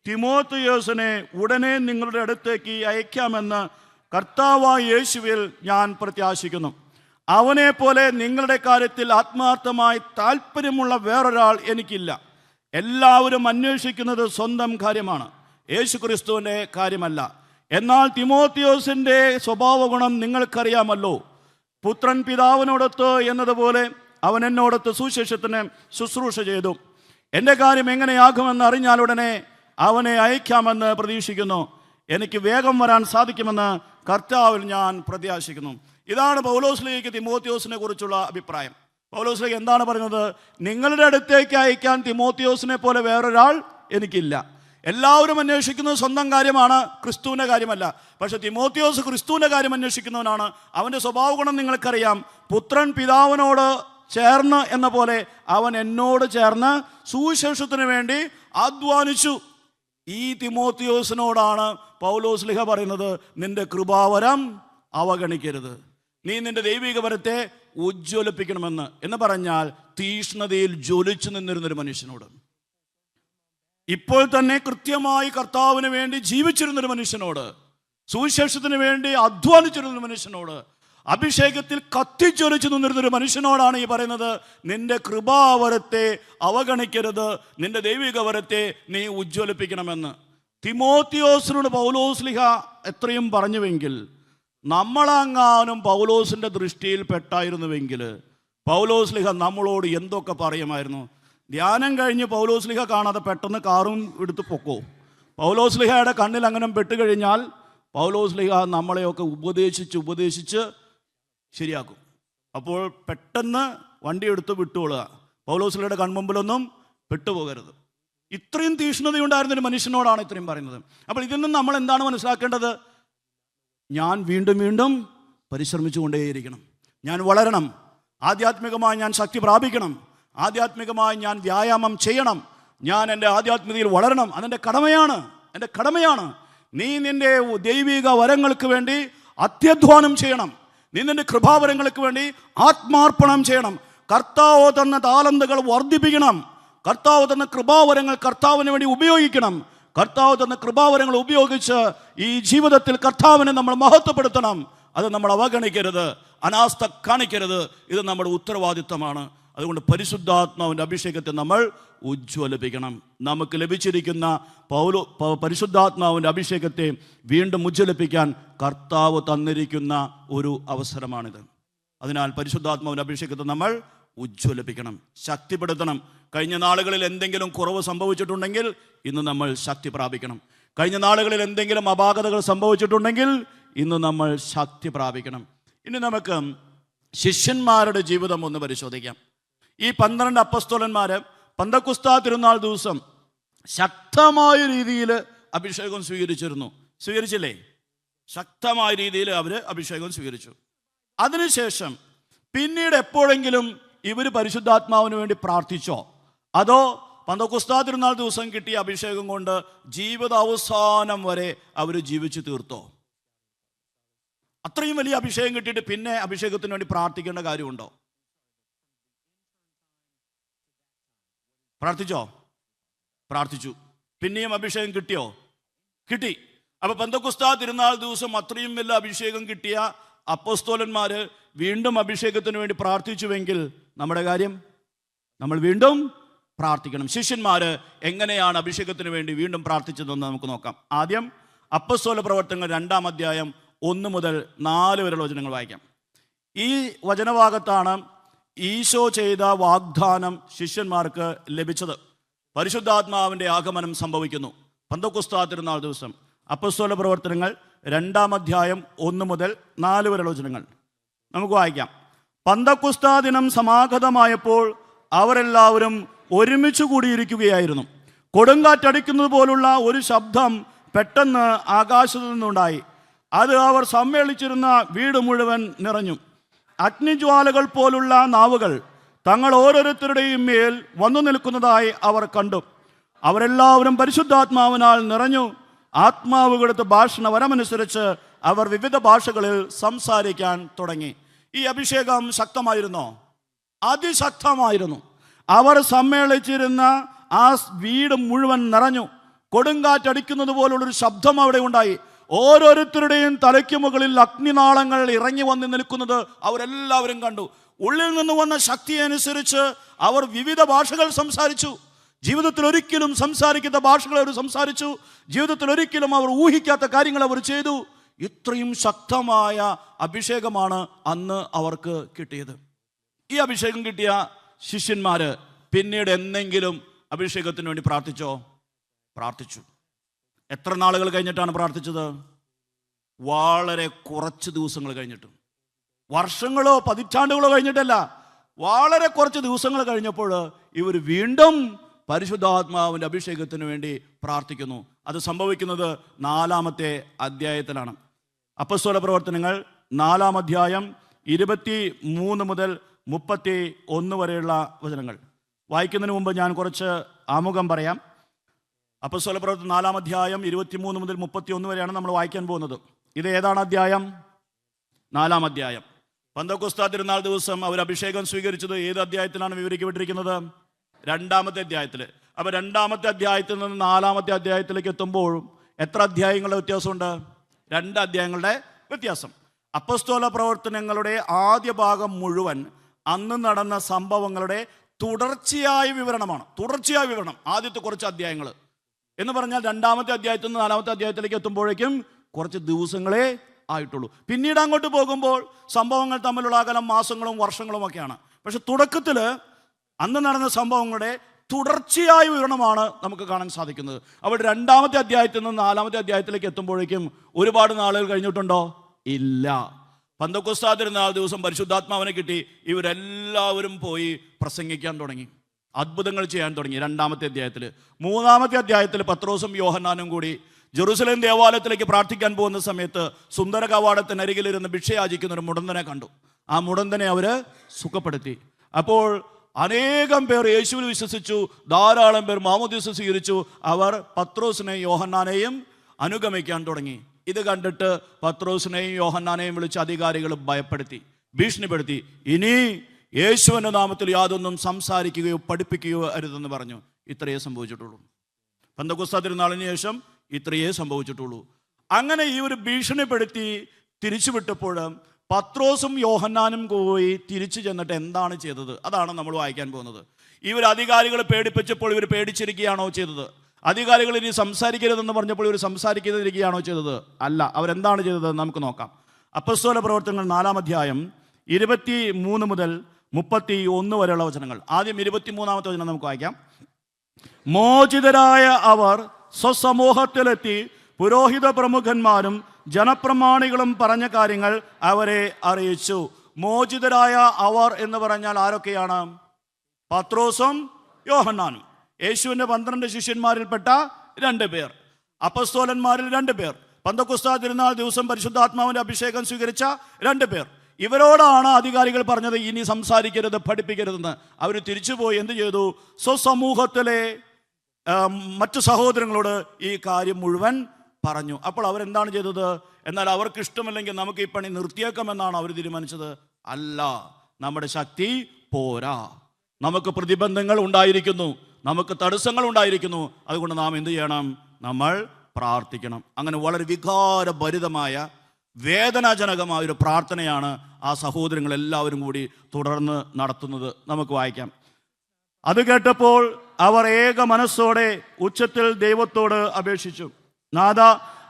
തിമോത്തിയോസിനെ ഉടനെ നിങ്ങളുടെ അടുത്തേക്ക് അയക്കാമെന്ന് കർത്താവായ യേശുവിൽ ഞാൻ പ്രത്യാശിക്കുന്നു. അവനെ പോലെ നിങ്ങളുടെ കാര്യത്തിൽ ആത്മാർത്ഥമായി താല്പര്യമുള്ള വേറൊരാൾ എനിക്കില്ല. എല്ലാവരും അന്വേഷിക്കുന്നത് സ്വന്തം കാര്യമാണ്, യേശുക്രിസ്തുവിൻ്റെ കാര്യമല്ല. എന്നാൽ തിമോത്തിയോസിൻ്റെ സ്വഭാവ ഗുണം നിങ്ങൾക്കറിയാമല്ലോ. പുത്രൻ പിതാവിനോടൊത്ത് എന്നതുപോലെ അവൻ എന്നോടൊത്ത് സുശേഷത്തിന് ശുശ്രൂഷ ചെയ്തു. എൻ്റെ കാര്യം എങ്ങനെയാകുമെന്ന് അറിഞ്ഞാലുടനെ അവനെ അയക്കാമെന്ന് പ്രതീക്ഷിക്കുന്നു. എനിക്ക് വേഗം വരാൻ സാധിക്കുമെന്ന് കർത്താവിൽ ഞാൻ പ്രത്യാശിക്കുന്നു. ഇതാണ് പൗലോസ്ലീഹയ്ക്ക് തിമോത്തിയോസിനെ കുറിച്ചുള്ള അഭിപ്രായം. പൗലോസ്ലീഹ എന്താണ് പറയുന്നത്? നിങ്ങളുടെ അടുത്തേക്ക് അയക്കാൻ തിമോത്തിയോസിനെ പോലെ വേറൊരാൾ എനിക്കില്ല. എല്ലാവരും അന്വേഷിക്കുന്നത് സ്വന്തം കാര്യമാണ്, ക്രിസ്തുവിൻ്റെ കാര്യമല്ല. പക്ഷെ തിമോത്തിയോസ് ക്രിസ്തുവിൻ്റെ കാര്യം അന്വേഷിക്കുന്നവനാണ്. അവൻ്റെ സ്വഭാവ ഗുണം നിങ്ങൾക്കറിയാം. പുത്രൻ പിതാവിനോട് ചേർന്ന് എന്ന പോലെ അവൻ എന്നോട് ചേർന്ന് സുവിശേഷത്തിന് വേണ്ടി അധ്വാനിച്ചു. ഈ തിമോത്തിയോസിനോടാണ് പൗലോസ്ലീഹ പറയുന്നത്, നിന്റെ കൃപാവരം അവഗണിക്കരുത്, നീ നിന്റെ ദൈവിക വരത്തെ ഉജ്ജ്വലിപ്പിക്കണമെന്ന്. എന്ന് പറഞ്ഞാൽ തീഷ്ണതയിൽ ജ്വലിച്ചു നിന്നിരുന്നൊരു മനുഷ്യനോട്, ഇപ്പോൾ തന്നെ കൃത്യമായി കർത്താവിന് വേണ്ടി ജീവിച്ചിരുന്നൊരു മനുഷ്യനോട്, സുവിശേഷത്തിന് വേണ്ടി അധ്വാനിച്ചിരുന്നൊരു മനുഷ്യനോട്, അഭിഷേകത്തിൽ കത്തിച്ചൊലിച്ചു നിന്നിരുന്നൊരു മനുഷ്യനോടാണ് ഈ പറയുന്നത്, നിന്റെ കൃപാവരത്തെ അവഗണിക്കരുത്, നിന്റെ ദൈവിക വരത്തെ നീ ഉജ്ജ്വലിപ്പിക്കണമെന്ന്. തിമോത്തിയോസിനോട് പൗലോസ്ലീഹ എത്രയും പറഞ്ഞുവെങ്കിൽ, നമ്മളെങ്ങാനും പൗലോസിൻ്റെ ദൃഷ്ടിയിൽ പെട്ടായിരുന്നുവെങ്കിൽ പൗലോസ്ലീഹ നമ്മളോട് എന്തൊക്കെ പറയുമായിരുന്നു. ധ്യാനം കഴിഞ്ഞ് പൗലോസ്ലീഹ കാണാതെ പെട്ടെന്ന് കാറും എടുത്ത് പൊക്കോ. പൗലോസ്ലീഹയുടെ കണ്ണിൽ അങ്ങനെ പെട്ടുകഴിഞ്ഞാൽ പൗലോസ്ലീഹ നമ്മളെയൊക്കെ ഉപദേശിച്ച് ശരിയാക്കും. അപ്പോൾ പെട്ടെന്ന് വണ്ടി എടുത്ത് വിട്ടുകൊള്ളുക, പൗലോസ്ലീഹയുടെ കൺമുമ്പിലൊന്നും പെട്ടുപോകരുത്. ഇത്രയും തീഷ്ണതയുണ്ടായിരുന്നൊരു മനുഷ്യനോടാണ് ഇത്രയും പറയുന്നത്. അപ്പോൾ ഇതിൽ നിന്ന് നമ്മൾ എന്താണ് മനസ്സിലാക്കേണ്ടത്? ഞാൻ വീണ്ടും വീണ്ടും പരിശ്രമിച്ചുകൊണ്ടേയിരിക്കണം, ഞാൻ വളരണം, ആധ്യാത്മികമായി ഞാൻ ശക്തി പ്രാപിക്കണം, ആധ്യാത്മികമായി ഞാൻ വ്യായാമം ചെയ്യണം, ഞാൻ എൻ്റെ ആധ്യാത്മികതയിൽ വളരണം. അതെൻ്റെ കടമയാണ്, എൻ്റെ കടമയാണ്. നീ നിൻ്റെ ദൈവിക വരങ്ങൾക്ക് വേണ്ടി അത്യധ്വാനം ചെയ്യണം, നീ നിൻ്റെ കൃപാവരങ്ങൾക്ക് വേണ്ടി ആത്മാർപ്പണം ചെയ്യണം. കർത്താവ് തന്ന താലന്തുകൾ വർദ്ധിപ്പിക്കണം, കർത്താവ് തന്ന കൃപാവരങ്ങൾ കർത്താവിന് വേണ്ടി ഉപയോഗിക്കണം. കർത്താവ് തന്ന കൃപാവരങ്ങൾ ഉപയോഗിച്ച് ഈ ജീവിതത്തിൽ കർത്താവിനെ നമ്മൾ മഹത്വപ്പെടുത്തണം. അത് നമ്മൾ അവഗണിക്കരുത്, അനാസ്ഥ കാണിക്കരുത്. ഇത് നമ്മുടെ ഉത്തരവാദിത്തമാണ്. അതുകൊണ്ട് പരിശുദ്ധാത്മാവിൻ്റെ അഭിഷേകത്തെ നമ്മൾ ഉജ്ജ്വലിപ്പിക്കണം. നമുക്ക് ലഭിച്ചിരിക്കുന്ന പരിശുദ്ധാത്മാവിൻ്റെ അഭിഷേകത്തെ വീണ്ടും ഉജ്ജ്വലിപ്പിക്കാൻ കർത്താവ് തന്നിരിക്കുന്ന ഒരു അവസരമാണിത്. അതിനാൽ പരിശുദ്ധാത്മാവിൻ്റെ അഭിഷേകത്തെ നമ്മൾ ഉജ്ജ്വലിപ്പിക്കണം, ശക്തിപ്പെടുത്തണം. കഴിഞ്ഞ നാളുകളിൽ എന്തെങ്കിലും കുറവ് സംഭവിച്ചിട്ടുണ്ടെങ്കിൽ ഇന്ന് നമ്മൾ ശക്തി പ്രാപിക്കണം. കഴിഞ്ഞ നാളുകളിൽ എന്തെങ്കിലും അപാകതകൾ സംഭവിച്ചിട്ടുണ്ടെങ്കിൽ ഇന്ന് നമ്മൾ ശക്തി പ്രാപിക്കണം. ഇനി നമുക്ക് ശിഷ്യന്മാരുടെ ജീവിതം ഒന്ന് പരിശോധിക്കാം. ഈ 12 അപ്പസ്തോലന്മാർ പന്തക്കുസ്താ തിരുനാൾ ദിവസം ശക്തമായ രീതിയിൽ അഭിഷേകം സ്വീകരിച്ചില്ലേ? ശക്തമായ രീതിയിൽ അവർ അഭിഷേകം സ്വീകരിച്ചു. അതിനുശേഷം പിന്നീട് എപ്പോഴെങ്കിലും ഇവർ പരിശുദ്ധാത്മാവിന് വേണ്ടി പ്രാർത്ഥിച്ചോ? അതോ പന്തക്കുസ്താ തിരുനാൾ ദിവസം കിട്ടിയ അഭിഷേകം കൊണ്ട് ജീവിത അവസാനം വരെ അവർ ജീവിച്ചു തീർത്തോ? അത്രയും വലിയ അഭിഷേകം കിട്ടിയിട്ട് പിന്നെ അഭിഷേകത്തിന് വേണ്ടി പ്രാർത്ഥിക്കേണ്ട കാര്യമുണ്ടോ? പ്രാർത്ഥിച്ചു. പിന്നെയും അഭിഷേകം കിട്ടിയോ? കിട്ടി. അപ്പൊ പന്തക്കുസ്താ തിരുനാൾ ദിവസം അത്രയും വലിയ അഭിഷേകം കിട്ടിയ അപ്പോസ്തോലന്മാർ വീണ്ടും അഭിഷേകത്തിന് വേണ്ടി പ്രാർത്ഥിച്ചുവെങ്കിൽ നമ്മുടെ കാര്യം നമ്മൾ വീണ്ടും പ്രാർത്ഥിക്കണം. ശിഷ്യന്മാർ എങ്ങനെയാണ് അഭിഷേകത്തിന് വേണ്ടി വീണ്ടും പ്രാർത്ഥിച്ചതെന്ന് നമുക്ക് നോക്കാം. ആദ്യം അപ്പോസ്തല പ്രവർത്തനങ്ങൾ 2-ാം അധ്യായം 1 മുതൽ 4 വരെയുള്ള വചനങ്ങൾ വായിക്കാം. ഈ വചനഭാഗത്താണ് ഈശോ ചെയ്ത വാഗ്ദാനം ശിഷ്യന്മാർക്ക് ലഭിച്ചത്. പരിശുദ്ധാത്മാവിൻ്റെ ആഗമനം സംഭവിക്കുന്നു പന്തക്കുസ്താ തിരുനാൾ ദിവസം. അപ്പോസ്തല പ്രവർത്തനങ്ങൾ 2-ാം അധ്യായം 1 മുതൽ 4 വരെയുള്ള വചനങ്ങൾ നമുക്ക് വായിക്കാം. പന്തക്കുസ്താ ദിനം സമാഗതമായപ്പോൾ അവരെല്ലാവരും ഒരുമിച്ച് കൂടിയിരിക്കുകയായിരുന്നു. കൊടുങ്കാറ്റടിക്കുന്നത് പോലുള്ള ഒരു ശബ്ദം പെട്ടെന്ന് ആകാശത്തു നിന്നുണ്ടായി. അത് അവർ സമ്മേളിച്ചിരുന്ന വീട് മുഴുവൻ നിറഞ്ഞു. അഗ്നിജ്വാലകൾ പോലുള്ള നാവുകൾ തങ്ങൾ ഓരോരുത്തരുടെയും മേൽ വന്നു നിൽക്കുന്നതായി അവർ കണ്ടു. അവരെല്ലാവരും പരിശുദ്ധാത്മാവിനാൽ നിറഞ്ഞു. ആത്മാവ് കൊടുത്ത ഭാഷണ വരമനുസരിച്ച് അവർ വിവിധ ഭാഷകളിൽ സംസാരിക്കാൻ തുടങ്ങി. ഈ അഭിഷേകം ശക്തമായിരുന്നോ? അതിശക്തമായിരുന്നു. അവർ സമ്മേളിച്ചിരുന്ന ആ വീട് മുഴുവൻ നിറഞ്ഞു. കൊടുങ്കാറ്റടിക്കുന്നത് പോലുള്ളൊരു ശബ്ദം അവിടെ ഉണ്ടായി. ഓരോരുത്തരുടെയും തലയ്ക്ക് മുകളിൽ അഗ്നിനാളങ്ങൾ ഇറങ്ങി വന്ന് നിൽക്കുന്നത് അവരെല്ലാവരും കണ്ടു. ഉള്ളിൽ നിന്ന് വന്ന ശക്തി അനുസരിച്ച് അവർ വിവിധ ഭാഷകൾ സംസാരിച്ചു. ജീവിതത്തിൽ ഒരിക്കലും സംസാരിക്കാത്ത ഭാഷകൾ അവർ സംസാരിച്ചു. ജീവിതത്തിൽ ഒരിക്കലും അവർ ഊഹിക്കാത്ത കാര്യങ്ങൾ അവർ ചെയ്തു. ഇത്രയും ശക്തമായ അഭിഷേകമാണ് അന്ന് അവർക്ക് കിട്ടിയത്. ഈ അഭിഷേകം കിട്ടിയ ശിഷ്യന്മാര് പിന്നീട് എന്തെങ്കിലും അഭിഷേകത്തിന് വേണ്ടി പ്രാർത്ഥിച്ചോ? പ്രാർത്ഥിച്ചു. എത്ര നാളുകൾ കഴിഞ്ഞിട്ടാണ് പ്രാർത്ഥിച്ചത്? വളരെ കുറച്ച് ദിവസങ്ങൾ കഴിഞ്ഞിട്ട്. വർഷങ്ങളോ പതിറ്റാണ്ടുകളോ കഴിഞ്ഞിട്ടല്ല, വളരെ കുറച്ച് ദിവസങ്ങൾ കഴിഞ്ഞപ്പോൾ ഇവർ വീണ്ടും പരിശുദ്ധാത്മാവിൻ്റെ അഭിഷേകത്തിന് വേണ്ടി പ്രാർത്ഥിക്കുന്നു. അത് സംഭവിക്കുന്നത് 4-ാമത്തെ അധ്യായത്തിലാണ്. അപ്പോസ്തല പ്രവർത്തനങ്ങൾ 4-ാം അധ്യായം 23 മുതൽ 31 വരെയുള്ള വചനങ്ങൾ വായിക്കുന്നതിന് മുമ്പ് ഞാൻ കുറച്ച് ആമുഖം പറയാം. അപ്പോസ്തല പ്രവർത്തനം 4-ാം അധ്യായം 23 മുതൽ 31 വരെയാണ് നമ്മൾ വായിക്കാൻ പോകുന്നത്. ഇത് ഏതാണ് അധ്യായം? 4-ാം അധ്യായം. പെന്തക്കോസ്താ തിരുനാൾ ദിവസം അവർ അഭിഷേകം സ്വീകരിച്ചത് ഏത് അധ്യായത്തിലാണ് വിവരിക്കപ്പെട്ടിരിക്കുന്നത്? 2-ാമത്തെ അധ്യായത്തിൽ. അപ്പോൾ 2-ാമത്തെ അധ്യായത്തിൽ നിന്ന് 4-ാമത്തെ അധ്യായത്തിലേക്ക് എത്തുമ്പോഴും എത്ര അധ്യായങ്ങളുടെ വ്യത്യാസമുണ്ട്? 2 അധ്യായങ്ങളുടെ വ്യത്യാസം. അപ്പോസ്തല പ്രവർത്തനങ്ങളുടെ ആദ്യ ഭാഗം മുഴുവൻ അന്ന് നടന്ന സംഭവങ്ങളുടെ തുടർച്ചയായ വിവരണമാണ്. തുടർച്ചയായ വിവരണം ആദ്യത്തെ കുറച്ച് അധ്യായങ്ങൾ എന്ന് പറഞ്ഞാൽ 2-ാമത്തെ അധ്യായത്തിൽ നിന്ന് 4-ാമത്തെ അധ്യായത്തിലേക്ക് എത്തുമ്പോഴേക്കും കുറച്ച് ദിവസങ്ങളേ ആയിട്ടുള്ളൂ. പിന്നീട് അങ്ങോട്ട് പോകുമ്പോൾ സംഭവങ്ങൾ തമ്മിലുള്ള അകലം മാസങ്ങളും വർഷങ്ങളും ഒക്കെയാണ്. പക്ഷെ തുടക്കത്തിൽ അന്ന് നടന്ന സംഭവങ്ങളുടെ തുടർച്ചയായ വിവരണമാണ് നമുക്ക് കാണാൻ സാധിക്കുന്നത്. അവിടെ 2-ാമത്തെ അധ്യായത്തിൽ നിന്ന് 4-ാമത്തെ അധ്യായത്തിലേക്ക് എത്തുമ്പോഴേക്കും ഒരുപാട് നാളുകൾ കഴിഞ്ഞിട്ടുണ്ടോ? ഇല്ല. പെന്തക്കോസ്താ തിരുനാൾ ദിവസം പരിശുദ്ധാത്മാവിനെ കിട്ടി. ഇവരെല്ലാവരും പോയി പ്രസംഗിക്കാൻ തുടങ്ങി, അത്ഭുതങ്ങൾ ചെയ്യാൻ തുടങ്ങി. 2-ാമത്തെ അധ്യായത്തിൽ. 3-ാമത്തെ അധ്യായത്തിൽ പത്രോസും യോഹന്നാനും കൂടി ജെറുസലേം ദേവാലയത്തിലേക്ക് പ്രാർത്ഥിക്കാൻ പോകുന്ന സമയത്ത് സുന്ദര കവാടത്തിനരികിലിരുന്ന് ഭിക്ഷയാചിക്കുന്ന ഒരു മുടന്തനെ കണ്ടു. ആ മുടന്തനെ അവര് സുഖപ്പെടുത്തി. അപ്പോൾ അനേകം പേർ യേശുവിൽ വിശ്വസിച്ചു, ധാരാളം പേർ മാമോദീസ സ്വീകരിച്ചു. അവർ പത്രോസിനെയും യോഹന്നാനെയും അനുഗമിക്കാൻ തുടങ്ങി. ഇത് കണ്ടിട്ട് പത്രോസിനെയും യോഹന്നാനെയും വിളിച്ച് അധികാരികൾ ഭയപ്പെടുത്തി, ഭീഷണിപ്പെടുത്തി. ഇനി യേശുവിൻ്റെ നാമത്തിൽ യാതൊന്നും സംസാരിക്കുകയോ പഠിപ്പിക്കുകയോ അരുതെന്ന് പറഞ്ഞു. ഇത്രയേ സംഭവിച്ചിട്ടുള്ളൂ. പെന്തക്കോസ്താ തിരുനാളിന് ശേഷം ഇത്രയേ സംഭവിച്ചിട്ടുള്ളൂ. അങ്ങനെ ഈ ഒരു ഭീഷണിപ്പെടുത്തി തിരിച്ചുവിട്ടപ്പോൾ പത്രോസും യോഹന്നാനും പോയി തിരിച്ചു ചെന്നിട്ട് എന്താണ് ചെയ്തത്? അതാണ് നമ്മൾ വായിക്കാൻ പോകുന്നത്. ഇവർ അധികാരികളെ പേടിപ്പിച്ചപ്പോൾ ഇവർ പേടിച്ചിരിക്കുകയാണോ ചെയ്തത്? അധികാരികൾ ഇനി സംസാരിക്കരുതെന്ന് പറഞ്ഞപ്പോൾ ഇവർ സംസാരിക്കാതിരിക്കുകയാണോ ചെയ്തത്? അല്ല. അവരെന്താണ് ചെയ്തത് നമുക്ക് നോക്കാം. അപ്പോസ്തല പ്രവർത്തനങ്ങൾ 4-ാം അധ്യായം 23 മുതൽ 31 വരെയുള്ള വചനങ്ങൾ. ആദ്യം 23-ാമത്തെ വചനം നമുക്ക് വായിക്കാം. മോചിതരായ അവർ സ്വസമൂഹത്തിലെത്തി പുരോഹിത പ്രമുഖന്മാരും ജനപ്രമാണികളും പറഞ്ഞ കാര്യങ്ങൾ അവരെ അറിയിച്ചു. മോചിതരായ അവർ എന്ന് പറഞ്ഞാൽ ആരൊക്കെയാണ്? പത്രോസും യോഹന്നാനും. യേശുവിൻ്റെ 12 ശിഷ്യന്മാരിൽപ്പെട്ട 2 പേർ, അപ്പസ്തോലന്മാരിൽ 2 പേർ, പെന്തക്കോസ്താ തിരുനാൾ ദിവസം പരിശുദ്ധാത്മാവിൻ്റെ അഭിഷേകം സ്വീകരിച്ച 2 പേർ. ഇവരോടാണ് അധികാരികൾ പറഞ്ഞത് ഇനി സംസാരിക്കരുത്, പഠിപ്പിക്കരുതെന്ന്. അവർ തിരിച്ചുപോയി എന്ത് ചെയ്തു? സ്വസമൂഹത്തിലെ മറ്റു സഹോദരങ്ങളോട് ഈ കാര്യം മുഴുവൻ പറഞ്ഞു. അപ്പോൾ അവരെന്താണ് ചെയ്തത്? എന്നാൽ അവർക്ക് ഇഷ്ടമല്ലെങ്കിൽ നമുക്ക് ഈ പണി നിർത്തിയേക്കാമെന്നാണ് അവർ തീരുമാനിച്ചത്. അല്ല, നമ്മുടെ ശക്തി പോരാ, നമുക്ക് പ്രതിബന്ധങ്ങൾ ഉണ്ടായിരിക്കുന്നു, നമുക്ക് തടസ്സങ്ങൾ ഉണ്ടായിരിക്കുന്നു. അതുകൊണ്ട് നാം എന്ത് ചെയ്യണം? നമ്മൾ പ്രാർത്ഥിക്കണം. അങ്ങനെ വളരെ വികാരഭരിതമായ വേദനാജനകമായ ഒരു പ്രാർത്ഥനയാണ് ആ സഹോദരങ്ങൾ എല്ലാവരും കൂടി തുടർന്ന് നടത്തുന്നത്. നമുക്ക് വായിക്കാം. അത് കേട്ടപ്പോൾ അവർ ഏക മനസ്സോടെ ഉച്ചത്തിൽ ദൈവത്തോട് അപേക്ഷിച്ചു. നാഥ,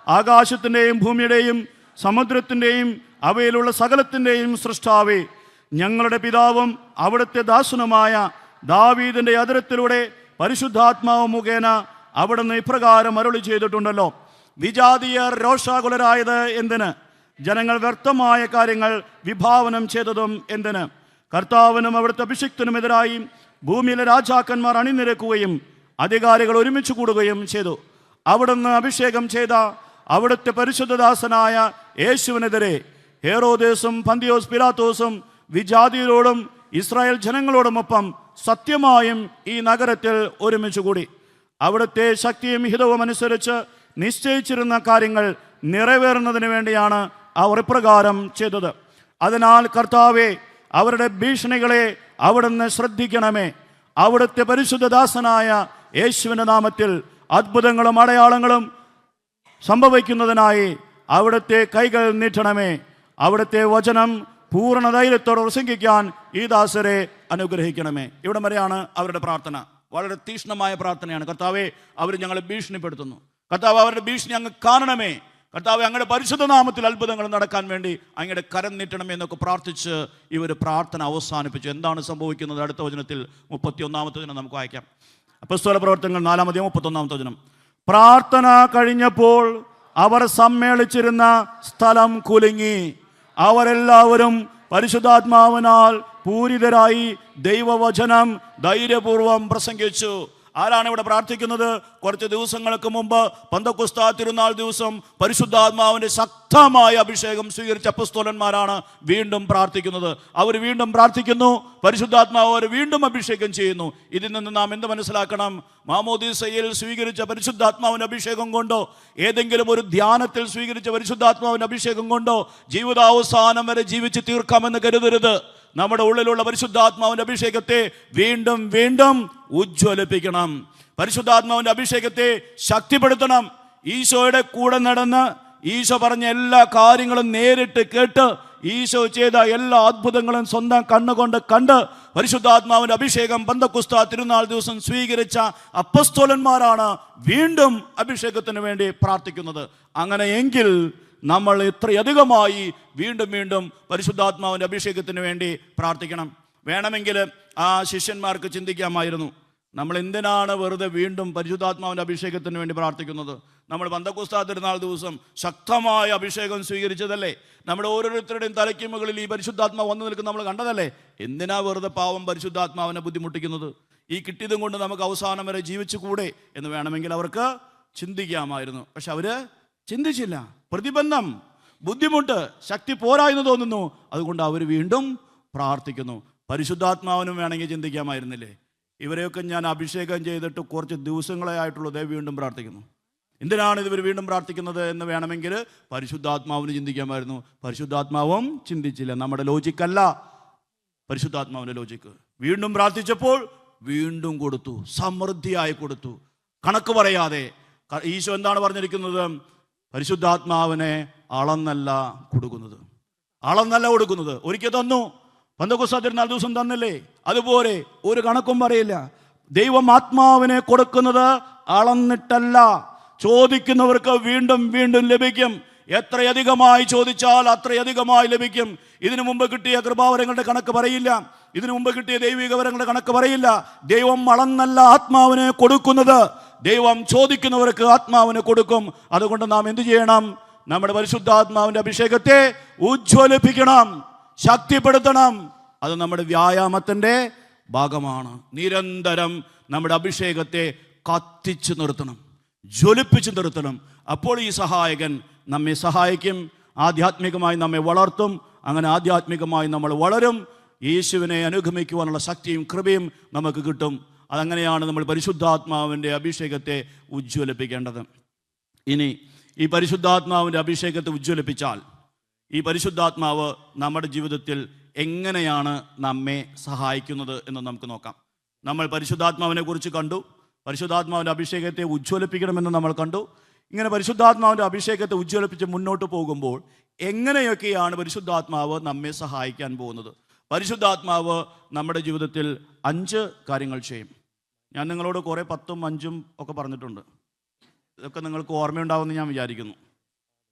ആകാശത്തിൻ്റെയും ഭൂമിയുടെയും സമുദ്രത്തിൻ്റെയും അവയിലുള്ള സകലത്തിൻ്റെയും സൃഷ്ടാവേ, ഞങ്ങളുടെ പിതാവും അവിടുത്തെ ദാസനുമായ ദാവീദിൻ്റെ അധരത്തിലൂടെ പരിശുദ്ധാത്മാവ് മുഖേന അവിടുന്ന് ഇപ്രകാരം അരുളി ചെയ്തിട്ടുണ്ടല്ലോ, വിജാതീയർ രോഷാകുലരായത് എന്തിന്? ജനങ്ങൾ വ്യർത്ഥമായ കാര്യങ്ങൾ വിഭാവനം ചെയ്തതും എന്തിന്? കർത്താവിനും അവിടുത്തെ അഭിഷിക്തനുമെതിരായി ഭൂമിയിലെ രാജാക്കന്മാർ അണിനിരക്കുകയും അധികാരികൾ ഒരുമിച്ച് കൂടുകയും ചെയ്തു. അവിടുന്ന് അഭിഷേകം ചെയ്ത അവിടുത്തെ പരിശുദ്ധദാസനായ യേശുവിനെതിരെ ഹെരോദേസും പന്തിയോസ് പിലാത്തോസും വിജാതിയരോടും ഇസ്രായേൽ ജനങ്ങളോടുമൊപ്പം സത്യമായും ഈ നഗരത്തിൽ ഒരുമിച്ച് കൂടി അവിടുത്തെ ശക്തിയും ഹിതവും അനുസരിച്ച് നിശ്ചയിച്ചിരുന്ന കാര്യങ്ങൾ നിറവേറുന്നതിന് വേണ്ടിയാണ് അവർ ഇപ്രകാരം ചെയ്തത്. അതിനാൽ കർത്താവേ, അവരുടെ ഭീഷണികളെ അവിടുന്ന് ശ്രദ്ധിക്കണമേ. അവിടുത്തെ പരിശുദ്ധദാസനായ യേശുവിൻ്റെ നാമത്തിൽ അത്ഭുതങ്ങളും അടയാളങ്ങളും സംഭവിക്കുന്നതിനായി അവിടുത്തെ കൈകൾ നീട്ടണമേ. അവിടുത്തെ വചനം പൂർണ്ണ ധൈര്യത്തോടെ പ്രസംഗിക്കാൻ ഈ ദാസരെ അനുഗ്രഹിക്കണമേ. ഇവിടം വരെയാണ് അവരുടെ പ്രാർത്ഥന. വളരെ തീക്ഷ്ണമായ പ്രാർത്ഥനയാണ്. കർത്താവേ, അവർ ഞങ്ങളെ ഭീഷണിപ്പെടുത്തുന്നു. കർത്താവ്, അവരുടെ ഭീഷണി അങ്ങ് കാണണമേ. കർത്താവെ, അങ്ങയുടെ പരിശുദ്ധ നാമത്തിൽ അത്ഭുതങ്ങൾ നടക്കാൻ വേണ്ടി അങ്ങയുടെ കരം നീട്ടണമേ എന്നൊക്കെ പ്രാർത്ഥിച്ച് ഇവർ പ്രാർത്ഥന അവസാനിപ്പിച്ചു. എന്താണ് സംഭവിക്കുന്നത്? അടുത്ത വചനത്തിൽ 31-ാമത്തെ വചനം നമുക്ക് വായിക്കാം. അപ്പോസ്തല പ്രവർത്തനങ്ങൾ 4-ാം 31-ാമത്തെ വചനം. പ്രാർത്ഥന കഴിഞ്ഞപ്പോൾ അവർ സമ്മേളിച്ചിരുന്ന സ്ഥലം കുലുങ്ങി. അവരെല്ലാവരും പരിശുദ്ധാത്മാവിനാൽ പൂരിതരായി ദൈവവചനം ധൈര്യപൂർവം പ്രസംഗിച്ചു. ആരാണ് ഇവിടെ പ്രാർത്ഥിക്കുന്നത്? കുറച്ച് ദിവസങ്ങൾക്ക് മുമ്പ് പെന്തക്കോസ്താ തിരുനാൾ ദിവസം പരിശുദ്ധാത്മാവിന്റെ ശക്തമായ അഭിഷേകം സ്വീകരിച്ച അപ്പോസ്തലന്മാരാണ് വീണ്ടും പ്രാർത്ഥിക്കുന്നത്. അവർ വീണ്ടും പ്രാർത്ഥിക്കുന്നു, പരിശുദ്ധാത്മാവ് അവർ വീണ്ടും അഭിഷേകം ചെയ്യുന്നു. ഇതിൽ നിന്ന് നാം എന്ത് മനസ്സിലാക്കണം? മാമോദീസയിൽ സ്വീകരിച്ച പരിശുദ്ധാത്മാവിന്റെ അഭിഷേകം കൊണ്ടോ, ഏതെങ്കിലും ഒരു ധ്യാനത്തിൽ സ്വീകരിച്ച പരിശുദ്ധാത്മാവിന്റെ അഭിഷേകം കൊണ്ടോ ജീവിതാവസാനം വരെ ജീവിച്ച് തീർക്കാമെന്ന് കരുതരുത്. നമ്മുടെ ഉള്ളിലുള്ള പരിശുദ്ധാത്മാവിന്റെ അഭിഷേകത്തെ വീണ്ടും വീണ്ടും ഉജ്ജ്വലിപ്പിക്കണം. പരിശുദ്ധാത്മാവിന്റെ അഭിഷേകത്തെ ശക്തിപ്പെടുത്തണം. ഈശോയുടെ കൂടെ നടന്ന് ഈശോ പറഞ്ഞ എല്ലാ കാര്യങ്ങളും നേരിട്ട് കേട്ട് ഈശോ ചെയ്ത എല്ലാ അത്ഭുതങ്ങളും സ്വന്തം കണ്ണുകൊണ്ട് കണ്ട് പരിശുദ്ധാത്മാവിന്റെ അഭിഷേകം പെന്തക്കോസ്താ തിരുനാൾ ദിവസം സ്വീകരിച്ച അപ്പോസ്തലന്മാരാണ് വീണ്ടും അഭിഷേകത്തിന് വേണ്ടി പ്രാർത്ഥിക്കുന്നത്. അങ്ങനെയെങ്കിൽ നമ്മൾ ഇത്രയധികമായി വീണ്ടും വീണ്ടും പരിശുദ്ധാത്മാവിന്റെ അഭിഷേകത്തിന് വേണ്ടി പ്രാർത്ഥിക്കണം. വേണമെങ്കിൽ ആ ശിഷ്യന്മാർക്ക് ചിന്തിക്കാമായിരുന്നു, നമ്മൾ എന്തിനാണ് വെറുതെ വീണ്ടും പരിശുദ്ധാത്മാവിന്റെ അഭിഷേകത്തിന് വേണ്ടി പ്രാർത്ഥിക്കുന്നത്? നമ്മൾ പെന്തക്കോസ്താ തിരുനാൾ ദിവസം ശക്തമായ അഭിഷേകം സ്വീകരിച്ചതല്ലേ? നമ്മുടെ ഓരോരുത്തരുടെയും തലയ്ക്ക് മുകളിൽ ഈ പരിശുദ്ധാത്മാവ് വന്നു നിൽക്കുന്ന നമ്മൾ കണ്ടതല്ലേ? എന്തിനാ വെറുതെ പാവം പരിശുദ്ധാത്മാവിനെ ബുദ്ധിമുട്ടിക്കുന്നത്? ഈ കിട്ടിയതും കൊണ്ട് നമുക്ക് അവസാനം വരെ ജീവിച്ചു കൂടെ എന്ന് വേണമെങ്കിൽ അവർക്ക് ചിന്തിക്കാമായിരുന്നു. പക്ഷെ അവര് ചിന്തിച്ചില്ല. പ്രതിബന്ധം, ബുദ്ധിമുട്ട്, ശക്തി പോരായെന്ന് തോന്നുന്നു. അതുകൊണ്ട് അവർ വീണ്ടും പ്രാർത്ഥിക്കുന്നു. പരിശുദ്ധാത്മാവിനും വേണമെങ്കിൽ ചിന്തിക്കാമായിരുന്നില്ലേ, ഇവരെയൊക്കെ ഞാൻ അഭിഷേകം ചെയ്തിട്ട് കുറച്ച് ദിവസങ്ങളെ ആയിട്ടുള്ളൂ, ദേ വീണ്ടും പ്രാർത്ഥിക്കുന്നു. എന്തിനാണ് ഇവർ വീണ്ടും പ്രാർത്ഥിക്കുന്നത് എന്ന് വേണമെങ്കിൽ പരിശുദ്ധാത്മാവിന് ചിന്തിക്കാമായിരുന്നു. പരിശുദ്ധാത്മാവും ചിന്തിച്ചില്ല. നമ്മുടെ ലോജിക്കല്ല പരിശുദ്ധാത്മാവിൻ്റെ ലോജിക്ക്. വീണ്ടും പ്രാർത്ഥിച്ചപ്പോൾ വീണ്ടും കൊടുത്തു, സമൃദ്ധിയായി കൊടുത്തു, കണക്ക് പറയാതെ. ഈശോ എന്താണ് പറഞ്ഞിരിക്കുന്നത്? പരിശുദ്ധാത്മാവിനെ അളന്നല്ല കൊടുക്കുന്നത്, അളന്നല്ല കൊടുക്കുന്നത്. ഒരിക്കൽ തന്നു, പെന്തക്കോസ്താ തിരുനാൾ ദിവസം തന്നില്ലേ? അതുപോലെ ഒരു കണക്കും പറയില്ല. ദൈവം ആത്മാവിനെ കൊടുക്കുന്നത് അളന്നിട്ടല്ല. ചോദിക്കുന്നവർക്ക് വീണ്ടും വീണ്ടും ലഭിക്കും. എത്രയധികമായി ചോദിച്ചാൽ അത്രയധികമായി ലഭിക്കും. ഇതിനു മുമ്പ് കിട്ടിയ കൃപാവരങ്ങളുടെ കണക്ക് പറയില്ല, ഇതിനു മുമ്പ് കിട്ടിയ ദൈവിക വരങ്ങളുടെ കണക്ക് പറയില്ല. ദൈവം അളന്നല്ല ആത്മാവിനെ കൊടുക്കുന്നത്. ദൈവം ചോദിക്കുന്നവർക്ക് ആത്മാവിനെ കൊടുക്കും. അതുകൊണ്ട് നാം എന്തു ചെയ്യണം? നമ്മുടെ പരിശുദ്ധാത്മാവിന്റെ അഭിഷേകത്തെ ഉജ്ജ്വലിപ്പിക്കണം, ശക്തിപ്പെടുത്തണം. അത് നമ്മുടെ വ്യായാമത്തിന്റെ ഭാഗമാണ്. നിരന്തരം നമ്മുടെ അഭിഷേകത്തെ കത്തിച്ചു നിർത്തണം, ജ്വലിപ്പിച്ചു നിർത്തണം. അപ്പോൾ ഈ സഹായകൻ നമ്മെ സഹായിക്കും, ആധ്യാത്മികമായി നമ്മെ വളർത്തും. അങ്ങനെ ആധ്യാത്മികമായി നമ്മൾ വളരും. യേശുവിനെ അനുഗമിക്കുവാനുള്ള ശക്തിയും കൃപയും നമുക്ക് കിട്ടും. അതങ്ങനെയാണ് നമ്മൾ പരിശുദ്ധാത്മാവിൻ്റെ അഭിഷേകത്തെ ഉജ്ജ്വലിപ്പിക്കേണ്ടത്. ഇനി ഈ പരിശുദ്ധാത്മാവിൻ്റെ അഭിഷേകത്തെ ഉജ്ജ്വലിപ്പിച്ചാൽ ഈ പരിശുദ്ധാത്മാവ് നമ്മുടെ ജീവിതത്തിൽ എങ്ങനെയാണ് നമ്മെ സഹായിക്കുന്നത് എന്ന് നമുക്ക് നോക്കാം. നമ്മൾ പരിശുദ്ധാത്മാവിനെ കുറിച്ച് കണ്ടു, പരിശുദ്ധാത്മാവിൻ്റെ അഭിഷേകത്തെ ഉജ്ജ്വലിപ്പിക്കണമെന്ന് നമ്മൾ കണ്ടു. ഇങ്ങനെ പരിശുദ്ധാത്മാവിൻ്റെ അഭിഷേകത്തെ ഉജ്ജ്വലിപ്പിച്ച് മുന്നോട്ട് പോകുമ്പോൾ എങ്ങനെയൊക്കെയാണ് പരിശുദ്ധാത്മാവ് നമ്മെ സഹായിക്കാൻ പോകുന്നത്? പരിശുദ്ധാത്മാവ് നമ്മുടെ ജീവിതത്തിൽ 5 കാര്യങ്ങൾ ചെയ്യും. ഞാൻ നിങ്ങളോട് കുറേ 10ഉം 5ഉം ഒക്കെ പറഞ്ഞിട്ടുണ്ട്. ഇതൊക്കെ നിങ്ങൾക്ക് ഓർമ്മയുണ്ടാവുമെന്ന് ഞാൻ വിചാരിക്കുന്നു.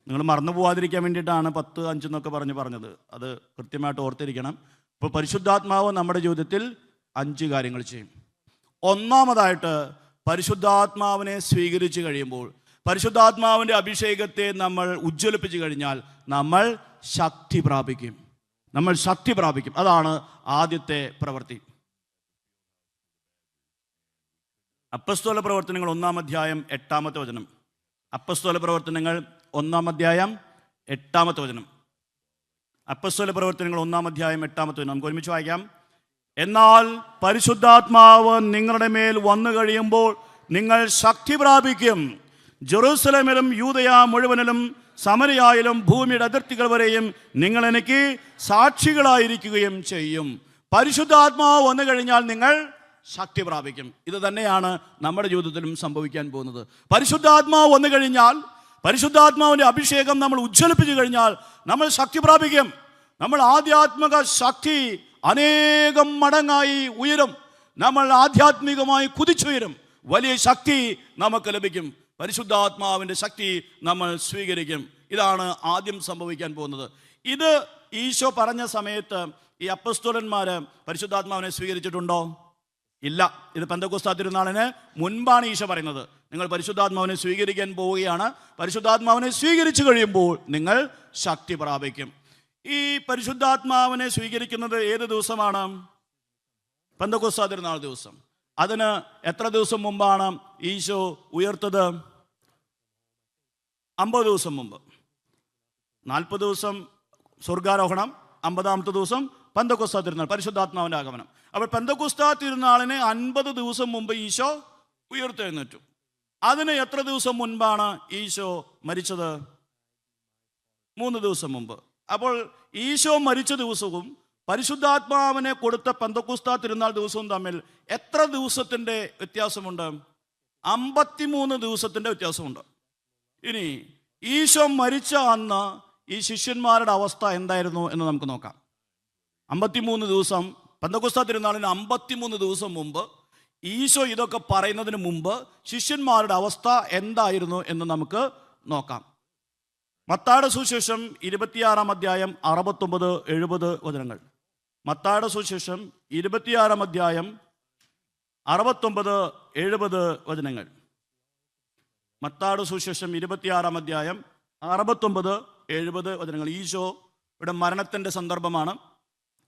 നിങ്ങൾ മറന്നു പോകാതിരിക്കാൻ വേണ്ടിയിട്ടാണ് 10, 5 എന്നൊക്കെ പറഞ്ഞത്. അത് കൃത്യമായിട്ട് ഓർത്തിരിക്കണം. ഇപ്പോൾ പരിശുദ്ധാത്മാവ് നമ്മുടെ ജീവിതത്തിൽ 5 കാര്യങ്ങൾ ചെയ്യും. ഒന്നാമതായിട്ട്, പരിശുദ്ധാത്മാവിനെ സ്വീകരിച്ചു കഴിയുമ്പോൾ, പരിശുദ്ധാത്മാവിൻ്റെ അഭിഷേകത്തെ നമ്മൾ ഉജ്ജ്വലിപ്പിച്ചു കഴിഞ്ഞാൽ നമ്മൾ ശക്തി പ്രാപിക്കും. അതാണ് ആദ്യത്തെ പ്രവൃത്തി. അപ്പസ്തോല പ്രവർത്തനങ്ങൾ 1-ാം അധ്യായം 8-ാമത്തെ വചനം. അപ്പസ്തോല പ്രവർത്തനങ്ങൾ 1-ാം അധ്യായം 8-ാമത്തെ വചനം. അപ്പസ്തോല പ്രവർത്തനങ്ങൾ 1-ാം അധ്യായം 8-ാമത്തെ വചനം നമുക്ക് ഒരുമിച്ച് വായിക്കാം. എന്നാൽ പരിശുദ്ധാത്മാവ് നിങ്ങളുടെ മേൽ വന്നു കഴിയുമ്പോൾ നിങ്ങൾ ശക്തി പ്രാപിക്കും. ജെറൂസലേമിലും യൂദയ മുഴുവനിലും സമരയായാലും ഭൂമിയുടെ അതിർത്തികൾ വരെയും നിങ്ങൾ എനിക്ക് സാക്ഷികളായിരിക്കുകയും ചെയ്യും. പരിശുദ്ധാത്മാവ് വന്നു കഴിഞ്ഞാൽ നിങ്ങൾ ശക്തി പ്രാപിക്കും. ഇത് തന്നെയാണ് നമ്മുടെ ജീവിതത്തിലും സംഭവിക്കാൻ പോകുന്നത്. പരിശുദ്ധാത്മാവ് വന്നു കഴിഞ്ഞാൽ, പരിശുദ്ധാത്മാവിൻ്റെ അഭിഷേകം നമ്മൾ ഉജ്ജ്വലിപ്പിച്ചു കഴിഞ്ഞാൽ നമ്മൾ ശക്തി പ്രാപിക്കും. നമ്മൾ ആധ്യാത്മിക ശക്തി അനേകം മടങ്ങായി ഉയരും. നമ്മൾ ആധ്യാത്മികമായി കുതിച്ചുയരും. വലിയ ശക്തി നമുക്ക് ലഭിക്കും. പരിശുദ്ധാത്മാവിൻ്റെ ശക്തി നമ്മൾ സ്വീകരിക്കും. ഇതാണ് ആദ്യം സംഭവിക്കാൻ പോകുന്നത്. ഇത് ഈശോ പറഞ്ഞ സമയത്ത് ഈ അപ്പസ്തോലന്മാർ പരിശുദ്ധാത്മാവിനെ സ്വീകരിച്ചിട്ടുണ്ടോ? ഇല്ല. ഇത് പെന്തക്കോസ്താ തിരുനാളിന് മുൻപാണ് ഈശോ പറയുന്നത്. നിങ്ങൾ പരിശുദ്ധാത്മാവിനെ സ്വീകരിക്കാൻ പോവുകയാണ്. പരിശുദ്ധാത്മാവിനെ സ്വീകരിച്ചു കഴിയുമ്പോൾ നിങ്ങൾ ശക്തി പ്രാപിക്കും. ഈ പരിശുദ്ധാത്മാവിനെ സ്വീകരിക്കുന്നത് ഏത് ദിവസമാണ്? പെന്തക്കോസ്താ തിരുനാൾ ദിവസം. അതിന് എത്ര ദിവസം മുമ്പാണ് ഈശോ ഉയർത്തത്? 50 ദിവസം മുമ്പ്. 40 ദിവസം സ്വർഗാരോഹണം, 50ാമത്തെ ദിവസം പെന്തക്കോസ്താ തിരുനാൾ, പരിശുദ്ധാത്മാവിൻ്റെ ആഗമനം. അപ്പോൾ പെന്തക്കോസ്താ തിരുനാളിന് 50 ദിവസം മുമ്പ് ഈശോ ഉയർത്തെഴുന്നേറ്റു. അതിന് എത്ര ദിവസം മുൻപാണ് ഈശോ മരിച്ചത്? 3 ദിവസം മുമ്പ്. അപ്പോൾ ഈശോ മരിച്ച ദിവസവും പരിശുദ്ധാത്മാവിനെ കൊടുത്ത പെന്തക്കോസ്താ തിരുനാൾ ദിവസവും തമ്മിൽ എത്ര ദിവസത്തിൻ്റെ വ്യത്യാസമുണ്ട്? 53 ദിവസത്തിൻ്റെ വ്യത്യാസമുണ്ട്. ഇനി ഈശോ മരിച്ച അന്ന് ഈ ശിഷ്യന്മാരുടെ അവസ്ഥ എന്തായിരുന്നു എന്ന് നമുക്ക് നോക്കാം. 53 ദിവസം, പെന്തക്കോസ്താ തിരുനാളിന് 53 ദിവസം മുമ്പ്, ഈശോ ഇതൊക്കെ പറയുന്നതിന് മുമ്പ് ശിഷ്യന്മാരുടെ അവസ്ഥ എന്തായിരുന്നു എന്ന് നമുക്ക് നോക്കാം. മത്തായിയുടെ സുവിശേഷം 26-ാം അധ്യായം 69-70 വചനങ്ങൾ. മത്തായിയുടെ സുവിശേഷം 26-ാം അധ്യായം 69-70 വചനങ്ങൾ. മത്തായിയുടെ സുവിശേഷം 26-ാം അധ്യായം 69-70 വചനങ്ങൾ. ഈശോയുടെ മരണത്തിൻ്റെ സന്ദർഭമാണ്.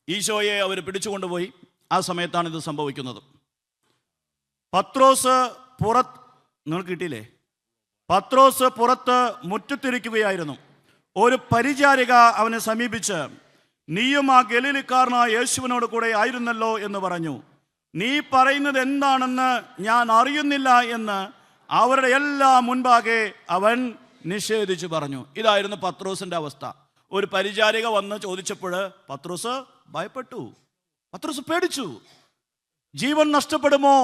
ഈശോയെ അവർ പിടിച്ചുകൊണ്ടുപോയി. ആ സമയത്താണ് ഇത് സംഭവിക്കുന്നത്. പത്രോസ് നിങ്ങൾക്ക് കിട്ടിയില്ലേ? പത്രോസ് പുറത്ത് മുറ്റത്തിരിക്കുകയായിരുന്നു. ഒരു പരിചാരിക അവനെ സമീപിച്ച്, നീയും ആ ഗലീലക്കാരനായ യേശുവിനോട് കൂടെ ആയിരുന്നല്ലോ എന്ന് പറഞ്ഞു. നീ പറയുന്നത് എന്താണെന്ന് ഞാൻ അറിയുന്നില്ല എന്ന് അവരുടെ എല്ലാം മുൻപാകെ അവൻ നിഷേധിച്ചു പറഞ്ഞു. ഇതായിരുന്നു പത്രോസിൻ്റെ അവസ്ഥ. ഒരു പരിചാരിക വന്ന് ചോദിച്ചപ്പോൾ പത്രോസ് ഭയപ്പെട്ടു. പത്രോസ് പേടിച്ചു. ജീവൻ നഷ്ടപ്പെടുമോ,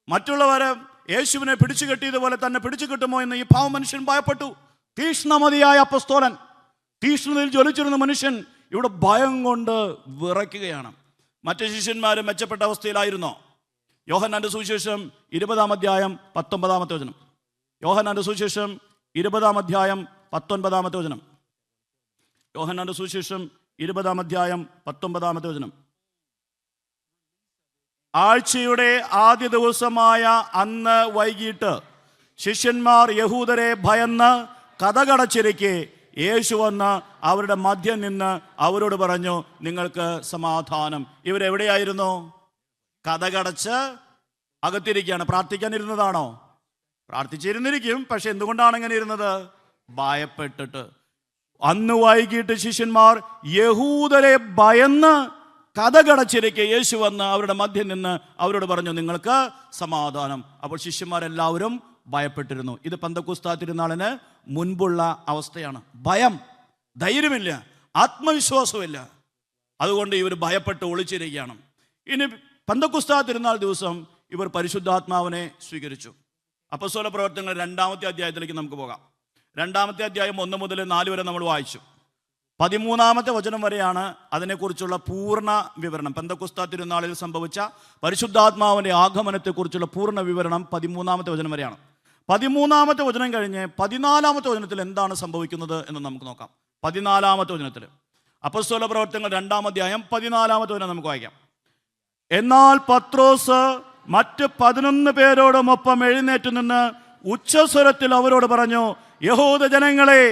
മറ്റുള്ളവരെ യേശുവിനെ പിടിച്ചു കെട്ടിയതുപോലെ തന്നെ പിടിച്ചു കിട്ടുമോ എന്ന് ഈ പാവ മനുഷ്യൻ ഭയപ്പെട്ടു. തീഷ്ണമതിയായ അപ്പസ്തോലൻ, തീഷ്ണതയിൽ ജ്വലിച്ചിരുന്ന മനുഷ്യൻ ഇവിടെ ഭയം കൊണ്ട് വിറയ്ക്കുകയാണ്. മറ്റു ശിഷ്യന്മാരും മെച്ചപ്പെട്ട അവസ്ഥയിലായിരുന്നോ? യോഹന്നാന്റെ സുവിശേഷം 20-ാം അധ്യായം 19-ാമത്തെ വചനം. യോഹന്നാന്റെ സുവിശേഷം 20-ാം അധ്യായം 19-ാമത്തെ വചനം. യോഹന്നാന്റെ സുവിശേഷം 20-ാം അധ്യായം 19-ാമത്തെ വചനം. ആഴ്ചയുടെ ആദ്യ ദിവസമായ അന്ന് വൈകിട്ട് ശിഷ്യന്മാർ യഹൂദരെ ഭയന്ന് കതകടച്ചിരിക്കെ യേശു വന്ന് അവരുടെ മധ്യം നിന്ന് അവരോട് പറഞ്ഞു, നിങ്ങൾക്ക് സമാധാനം. ഇവരെവിടെയായിരുന്നു? കതകടച്ച് അകത്തിരിക്കുകയാണ്. പ്രാർത്ഥിക്കാനിരുന്നതാണോ? പ്രാർത്ഥിച്ചിരുന്നിരിക്കും. പക്ഷെ എന്തുകൊണ്ടാണ് ഇങ്ങനെ ഇരുന്നത്? ഭയപ്പെട്ടിട്ട്. അന്ന് വൈകിട്ട് ശിഷ്യന്മാർ യഹൂദരെ ഭയന്ന് കതകടച്ചിരിക്കെ യേശു വന്ന് അവരുടെ മധ്യം നിന്ന് അവരോട് പറഞ്ഞു, നിങ്ങൾക്ക് സമാധാനം. അപ്പോൾ ശിഷ്യന്മാരെല്ലാവരും ഭയപ്പെട്ടിരുന്നു. ഇത് പെന്തക്കോസ്താ തിരുനാളിന് മുൻപുള്ള അവസ്ഥയാണ്. ഭയം, ധൈര്യമില്ല, ആത്മവിശ്വാസമില്ല. അതുകൊണ്ട് ഇവർ ഭയപ്പെട്ട് ഒളിച്ചിരിക്കുകയാണ്. ഇനി പെന്തക്കോസ്താ തിരുനാൾ ദിവസം ഇവർ പരിശുദ്ധാത്മാവിനെ സ്വീകരിച്ചു. അപ്പോസ്തല പ്രവർത്തനങ്ങൾ 2-ാമത്തെ അധ്യായത്തിലേക്ക് നമുക്ക് പോകാം. 2-ാമത്തെ അധ്യായം 1 മുതൽ 4 വരെ നമ്മൾ വായിച്ചു. 13-ാമത്തെ വചനം വരെയാണ് അതിനെക്കുറിച്ചുള്ള പൂർണ്ണ വിവരണം. പെന്തക്കോസ്താ തിരുനാളിൽ സംഭവിച്ച പരിശുദ്ധാത്മാവിൻ്റെ ആഗമനത്തെക്കുറിച്ചുള്ള പൂർണ്ണ വിവരണം 13-ാമത്തെ വചനം വരെയാണ്. 13-ാമത്തെ വചനം കഴിഞ്ഞ് 14-ാമത്തെ വചനത്തിൽ എന്താണ് സംഭവിക്കുന്നത് എന്ന് നമുക്ക് നോക്കാം. 14-ാമത്തെ വചനത്തിൽ അപ്പോസ്തല പ്രവർത്തനങ്ങൾ 2-ാം അധ്യായം 14-ാമത്തെ വചനം നമുക്ക് വായിക്കാം. എന്നാൽ പത്രോസ് മറ്റ് 11 പേരോടുമൊപ്പം എഴുന്നേറ്റ് നിന്ന് ഉച്ചസ്വരത്തിൽ അവരോട് പറഞ്ഞു, യഹൂദ ജനങ്ങളെ,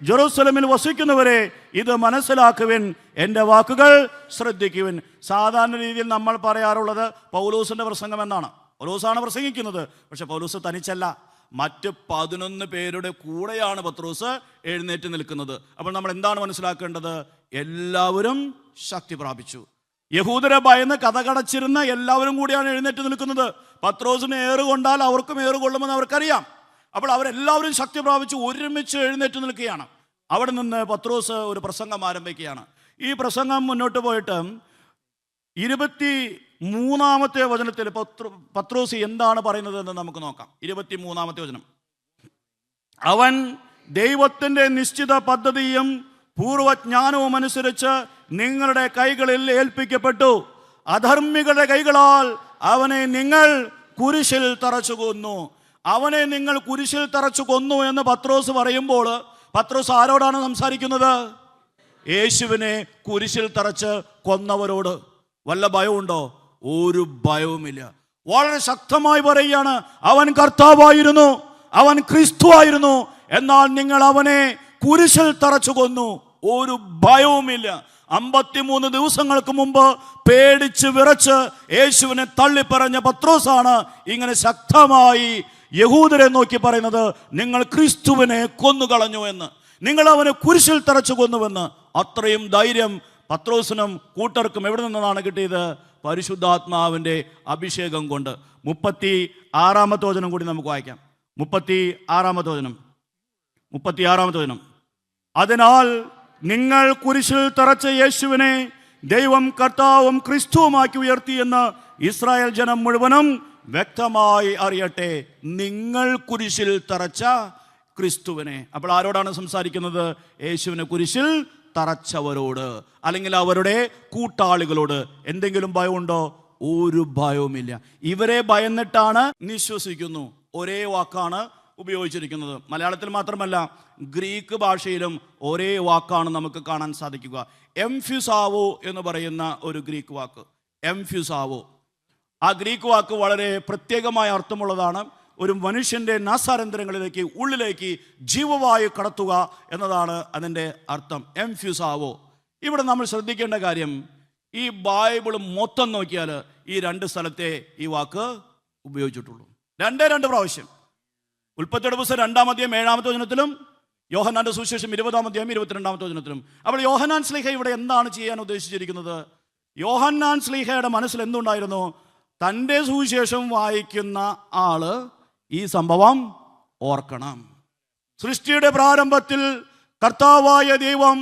ജെറുസലേമിൽ വസിക്കുന്നവരെ, ഇത് മനസ്സിലാക്കുവിൻ, എൻ്റെ വാക്കുകൾ ശ്രദ്ധിക്കുവിൻ. സാധാരണ രീതിയിൽ നമ്മൾ പറയാറുള്ളത് പൗലോസിൻ്റെ പ്രസംഗം എന്നാണ്. പൗലോസാണ് പ്രസംഗിക്കുന്നത്. പക്ഷെ പൗലോസ് തനിച്ചല്ല, മറ്റ് 11 പേരുടെ കൂടെയാണ് പത്രോസ് എഴുന്നേറ്റ് നിൽക്കുന്നത്. അപ്പോൾ നമ്മൾ എന്താണ് മനസ്സിലാക്കേണ്ടത്? എല്ലാവരും ശക്തി പ്രാപിച്ചു. യഹൂദരെ ഭയന്ന് കതകടച്ചിരുന്ന എല്ലാവരും കൂടിയാണ് എഴുന്നേറ്റ് നിൽക്കുന്നത്. പത്രോസിന് ഏറുകൊണ്ടാൽ അവർക്കും ഏറുകൊള്ളുമെന്ന് അവർക്കറിയാം. അപ്പോൾ അവരെല്ലാവരും ശക്തി പ്രാപിച്ച് ഒരുമിച്ച് എഴുന്നേറ്റ് നിൽക്കുകയാണ്. അവിടെ നിന്ന് പത്രോസ് ഒരു പ്രസംഗം ആരംഭിക്കുകയാണ്. ഈ പ്രസംഗം മുന്നോട്ട് പോയിട്ട് 23-ാമത്തെ വചനത്തിൽ പത്രോസ് എന്താണ് പറയുന്നത് എന്ന് നമുക്ക് നോക്കാം. 23-ാമത്തെ വചനം. അവൻ ദൈവത്തിൻ്റെ നിശ്ചിത പദ്ധതിയും പൂർവജ്ഞാനവും അനുസരിച്ച് നിങ്ങളുടെ കൈകളിൽ ഏൽപ്പിക്കപ്പെട്ടു. അധർമ്മികളുടെ കൈകളാൽ അവനെ നിങ്ങൾ കുരിശിൽ തറച്ചു കൊന്നു. അവനെ നിങ്ങൾ കുരിശിൽ തറച്ചു കൊന്നു എന്ന് പത്രോസ് പറയുമ്പോൾ പത്രോസ് ആരോടാണ് സംസാരിക്കുന്നത്? യേശുവിനെ കുരിശിൽ തറച്ച് കൊന്നവരോട്. വല്ല ഭയമുണ്ടോ? ഒരു ഭയവുമില്ല. വളരെ ശക്തമായി പറയുകയാണ്, അവൻ കർത്താവായിരുന്നു, അവൻ ക്രിസ്തുവായിരുന്നു, എന്നാൽ നിങ്ങൾ അവനെ കുരിശിൽ തറച്ചു കൊന്നു. ഒരു ഭയവുമില്ല. 53 ദിവസങ്ങൾക്ക് മുമ്പ് പേടിച്ച് വിറച്ച് യേശുവിനെ തള്ളിപ്പറഞ്ഞ പത്രോസാണ് ഇങ്ങനെ ശക്തമായി യഹൂദരെ നോക്കി പറയുന്നത്, നിങ്ങൾ ക്രിസ്തുവിനെ കൊന്നുകളഞ്ഞു എന്ന്, നിങ്ങൾ അവനെ കുരിശിൽ തറച്ചു കൊന്നുവെന്ന്. അത്രയും ധൈര്യം പത്രോസിനും കൂട്ടർക്കും എവിടെ നിന്നാണ് കിട്ടിയത്? പരിശുദ്ധാത്മാവിൻ്റെ അഭിഷേകം കൊണ്ട്. 36-ാമത്തെ വചനം കൂടി നമുക്ക് വായിക്കാം. 36-ാമത്തെ വചനം. അതിനാൽ നിങ്ങൾ കുരിശിൽ തറച്ച യേശുവിനെ ദൈവം കർത്താവും ക്രിസ്തുവുമാക്കി ഉയർത്തിയെന്ന് ഇസ്രായേൽ ജനം മുഴുവനും വ്യക്തമായി അറിയട്ടെ. നിങ്ങൾ കുരിശിൽ തറച്ച ക്രിസ്തുവിനെ. അപ്പോൾ ആരോടാണ് സംസാരിക്കുന്നത്? യേശുവിനെ കുരിശിൽ തറച്ചവരോട്, അല്ലെങ്കിൽ അവരുടെ കൂട്ടാളികളോട്. എന്തെങ്കിലും ഭയമുണ്ടോ? ഒരു ഭയവുമില്ല. ഇവരെ ഭയന്നിട്ടാണ് നിശ്വസിക്കുന്നു. ഒരേ വാക്കാണ് ഉപയോഗിച്ചിരിക്കുന്നത്. മലയാളത്തിൽ മാത്രമല്ല, ഗ്രീക്ക് ഭാഷയിലും ഒരേ വാക്കാണ് നമുക്ക് കാണാൻ സാധിക്കുക. എംഫ്യുസാവോ എന്ന് പറയുന്ന ഒരു ഗ്രീക്ക് വാക്ക്. എംഫ്യുസാവോ, ആ ഗ്രീക്ക് വാക്ക് വളരെ പ്രത്യേകമായ അർത്ഥമുള്ളതാണ്. ഒരു മനുഷ്യൻ്റെ നാസാരന്ധ്രങ്ങളിലേക്ക്, ഉള്ളിലേക്ക് ജീവവായു കടത്തുക എന്നതാണ് അതിൻ്റെ അർത്ഥം. എംഫ്യുസാവോ. ഇവിടെ നമ്മൾ ശ്രദ്ധിക്കേണ്ട കാര്യം, ഈ ബൈബിൾ മൊത്തം നോക്കിയാൽ ഈ 2 സ്ഥലത്തെ ഈ വാക്ക് ഉപയോഗിച്ചിട്ടുള്ളൂ. 2 പ്രാവശ്യം. ഉൽപ്പത്തിയുടെ പുസ്തകം 2-ാം അധ്യായം 7-ാമത്തെ വചനത്തിലും യോഹന്നാന്റെ സുവിശേഷം 20-ാം അധ്യായം 22-ാമത്തെ വചനത്തിലും. അപ്പോൾ യോഹന്നാൻ ശ്ലീഹ ഇവിടെ എന്താണ് ചെയ്യാൻ ഉദ്ദേശിച്ചിരിക്കുന്നത്? യോഹന്നാൻ ശ്ലീഹയുടെ മനസ്സിൽ എന്തുണ്ടായിരുന്നു? തൻ്റെ സുവിശേഷം വായിക്കുന്ന ആള് ഈ സംഭവം ഓർക്കണം. സൃഷ്ടിയുടെ പ്രാരംഭത്തിൽ കർത്താവായ ദൈവം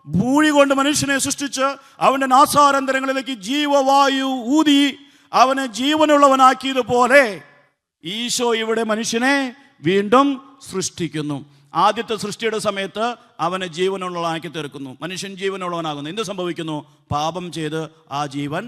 ഭൂമി കൊണ്ട് മനുഷ്യനെ സൃഷ്ടിച്ച് അവൻ്റെ നാസാരന്തരങ്ങളിലേക്ക് ജീവവായു ഊതി അവനെ ജീവനുള്ളവനാക്കിയതുപോലെ ഈശോ ഇവിടെ മനുഷ്യനെ വീണ്ടും സൃഷ്ടിക്കുന്നു. ആദ്യത്തെ സൃഷ്ടിയുടെ സമയത്ത് അവനെ ജീവനുള്ളവനാക്കി തീർക്കുന്നു. മനുഷ്യൻ ജീവനുള്ളവനാകുന്നു. എന്ത് സംഭവിക്കുന്നു? പാപം ചെയ്ത് ആ ജീവൻ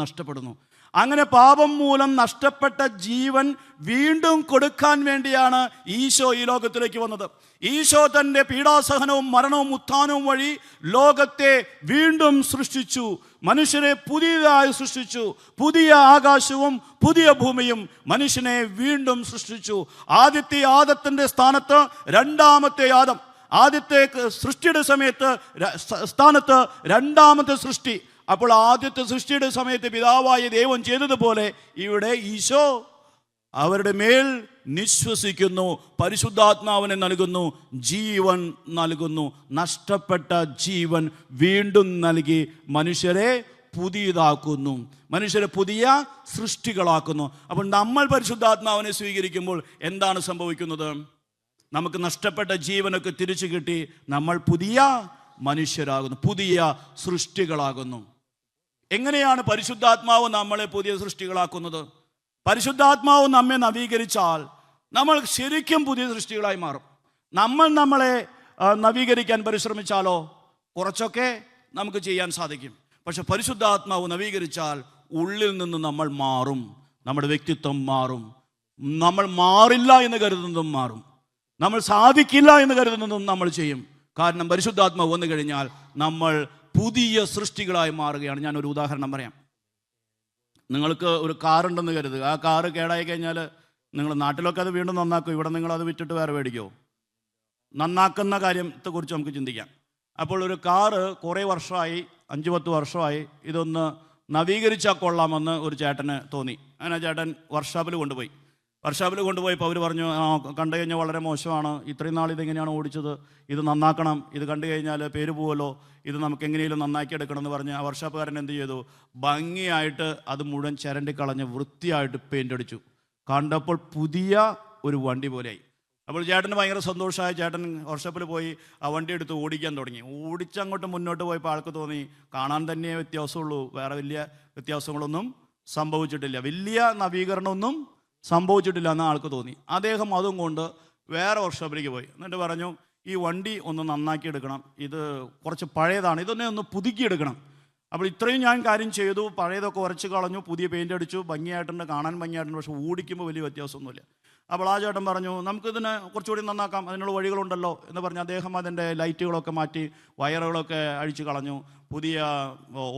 നഷ്ടപ്പെടുന്നു. അങ്ങനെ പാപം മൂലം നഷ്ടപ്പെട്ട ജീവൻ വീണ്ടും കൊടുക്കാൻ വേണ്ടിയാണ് ഈശോ ഈ ലോകത്തിലേക്ക് വന്നത്. ഈശോ തൻ്റെ പീഡാസഹനവും മരണവും ഉത്ഥാനവും വഴി ലോകത്തെ വീണ്ടും സൃഷ്ടിച്ചു. മനുഷ്യനെ പുതിയതായി സൃഷ്ടിച്ചു. പുതിയ ആകാശവും പുതിയ ഭൂമിയും മനുഷ്യനെ വീണ്ടും സൃഷ്ടിച്ചു. ആദ്യത്തെ ആദത്തിൻ്റെ സ്ഥാനത്ത് രണ്ടാമത്തെ ആദം. ആദ്യത്തെ സൃഷ്ടിയുടെ സ്ഥാനത്ത് രണ്ടാമത്തെ സൃഷ്ടി. അപ്പോൾ ആദ്യത്തെ സൃഷ്ടിയുടെ സമയത്ത് പിതാവായ ദൈവം ചെയ്തതുപോലെ ഇവിടെ ഈശോ അവരുടെ മേൽ നിശ്വസിക്കുന്നു, പരിശുദ്ധാത്മാവിനെ നൽകുന്നു, ജീവൻ നൽകുന്നു. നഷ്ടപ്പെട്ട ജീവൻ വീണ്ടും നൽകി മനുഷ്യരെ പുതിയതാക്കുന്നു, മനുഷ്യരെ പുതിയ സൃഷ്ടികളാക്കുന്നു. അപ്പോൾ നമ്മൾ പരിശുദ്ധാത്മാവിനെ സ്വീകരിക്കുമ്പോൾ എന്താണ് സംഭവിക്കുന്നത്? നമുക്ക് നഷ്ടപ്പെട്ട ജീവനൊക്കെ തിരിച്ചു കിട്ടി. നമ്മൾ പുതിയ മനുഷ്യരാകുന്നു, പുതിയ സൃഷ്ടികളാകുന്നു. എങ്ങനെയാണ് പരിശുദ്ധാത്മാവ് നമ്മളെ പുതിയ സൃഷ്ടികളാക്കുന്നത്? പരിശുദ്ധാത്മാവ് നമ്മെ നവീകരിച്ചാൽ നമ്മൾ ശരിക്കും പുതിയ സൃഷ്ടികളായി മാറും. നമ്മളെ നവീകരിക്കാൻ പരിശ്രമിച്ചാലോ കുറച്ചൊക്കെ നമുക്ക് ചെയ്യാൻ സാധിക്കും. പക്ഷെ പരിശുദ്ധാത്മാവ് നവീകരിച്ചാൽ ഉള്ളിൽ നിന്ന് നമ്മൾ മാറും, നമ്മുടെ വ്യക്തിത്വം മാറും. നമ്മൾ മാറില്ല എന്ന് കരുതുന്നതും മാറും, നമ്മൾ സാധിക്കില്ല എന്ന് കരുതുന്നതും നമ്മൾ ചെയ്യും. കാരണം പരിശുദ്ധാത്മാവ് വന്നു കഴിഞ്ഞാൽ നമ്മൾ പുതിയ സൃഷ്ടികളായി മാറുകയാണ്. ഞാനൊരു ഉദാഹരണം പറയാം. നിങ്ങൾക്ക് ഒരു കാറുണ്ടെന്ന് കരുതുക. ആ കാറ് കേടായി കഴിഞ്ഞാൽ നിങ്ങൾ നാട്ടിലൊക്കെ അത് വീണ്ടും നന്നാക്കും. ഇവിടെ നിങ്ങൾ അത് വിറ്റിട്ട് വേറെ മേടിക്കുമോ? നന്നാക്കുന്ന കാര്യത്തെക്കുറിച്ച് നമുക്ക് ചിന്തിക്കാം. അപ്പോൾ ഒരു കാറ് കുറേ വർഷമായി, 5-10 വർഷമായി, ഇതൊന്ന് നവീകരിച്ചാൽ കൊള്ളാമെന്ന് ഒരു ചേട്ടന് തോന്നി. അങ്ങനെ ചേട്ടൻ വർക്ക്ഷോപ്പിൽ കൊണ്ടുപോയപ്പോൾ അവർ പറഞ്ഞു, കണ്ടു കഴിഞ്ഞാൽ വളരെ മോശമാണ്, ഇത്രയും നാൾ ഇതെങ്ങനെയാണ് ഓടിച്ചത്, ഇത് നന്നാക്കണം, ഇത് കണ്ടു കഴിഞ്ഞാൽ പേര് പോവല്ലോ, ഇത് നമുക്ക് എങ്ങനെയും നന്നാക്കി എടുക്കണം എന്ന് പറഞ്ഞ് ആ വർക്ക്ഷോപ്പുകാരൻ എന്ത് ചെയ്തു? ഭംഗിയായിട്ട് അത് മുഴുവൻ ചിരണ്ടി കളഞ്ഞ് വൃത്തിയായിട്ട് പെയിൻ്റ് അടിച്ചു. കണ്ടപ്പോൾ പുതിയ ഒരു വണ്ടി പോലെയായി. അപ്പോൾ ചേട്ടന് ഭയങ്കര സന്തോഷമായി. ചേട്ടൻ വർക്ക്ഷോപ്പിൽ പോയി ആ വണ്ടി എടുത്ത് ഓടിക്കാൻ തുടങ്ങി. ഓടിച്ചങ്ങോട്ട് മുന്നോട്ട് പോയപ്പോൾ ആൾക്ക് തോന്നി കാണാൻ തന്നെ വ്യത്യാസമുള്ളൂ, വേറെ വലിയ വ്യത്യാസങ്ങളൊന്നും സംഭവിച്ചിട്ടില്ല, വലിയ നവീകരണമൊന്നും സംഭവിച്ചിട്ടില്ല എന്ന് ആൾക്ക് തോന്നി. അദ്ദേഹം അതും കൊണ്ട് വേറെ വർക്ക്ഷോപ്പിലേക്ക് പോയി. എന്നിട്ട് പറഞ്ഞു, ഈ വണ്ടി ഒന്ന് നന്നാക്കി എടുക്കണം, ഇത് കുറച്ച് പഴയതാണ്, ഇതൊന്നെ ഒന്ന് പുതുക്കിയെടുക്കണം. അപ്പോൾ ഇത്രയും ഞാൻ കാര്യം ചെയ്തു, പഴയതൊക്കെ ഉരച്ച് കളഞ്ഞു, പുതിയ പെയിൻ്റ് അടിച്ചു, ഭംഗിയായിട്ടുണ്ട്, കാണാൻ ഭംഗിയായിട്ടുണ്ട്, പക്ഷേ ഓടിക്കുമ്പോൾ വലിയ വ്യത്യാസമൊന്നുമില്ല. അപ്പോൾ ആ ചേട്ടൻ പറഞ്ഞു നമുക്കിതിനെ കുറച്ചുകൂടി നന്നാക്കാം, അതിനുള്ള വഴികളുണ്ടല്ലോ എന്ന് പറഞ്ഞ് അദ്ദേഹം അതിൻ്റെ ലൈറ്റുകളൊക്കെ മാറ്റി വയറുകളൊക്കെ അഴിച്ചു കളഞ്ഞു, പുതിയ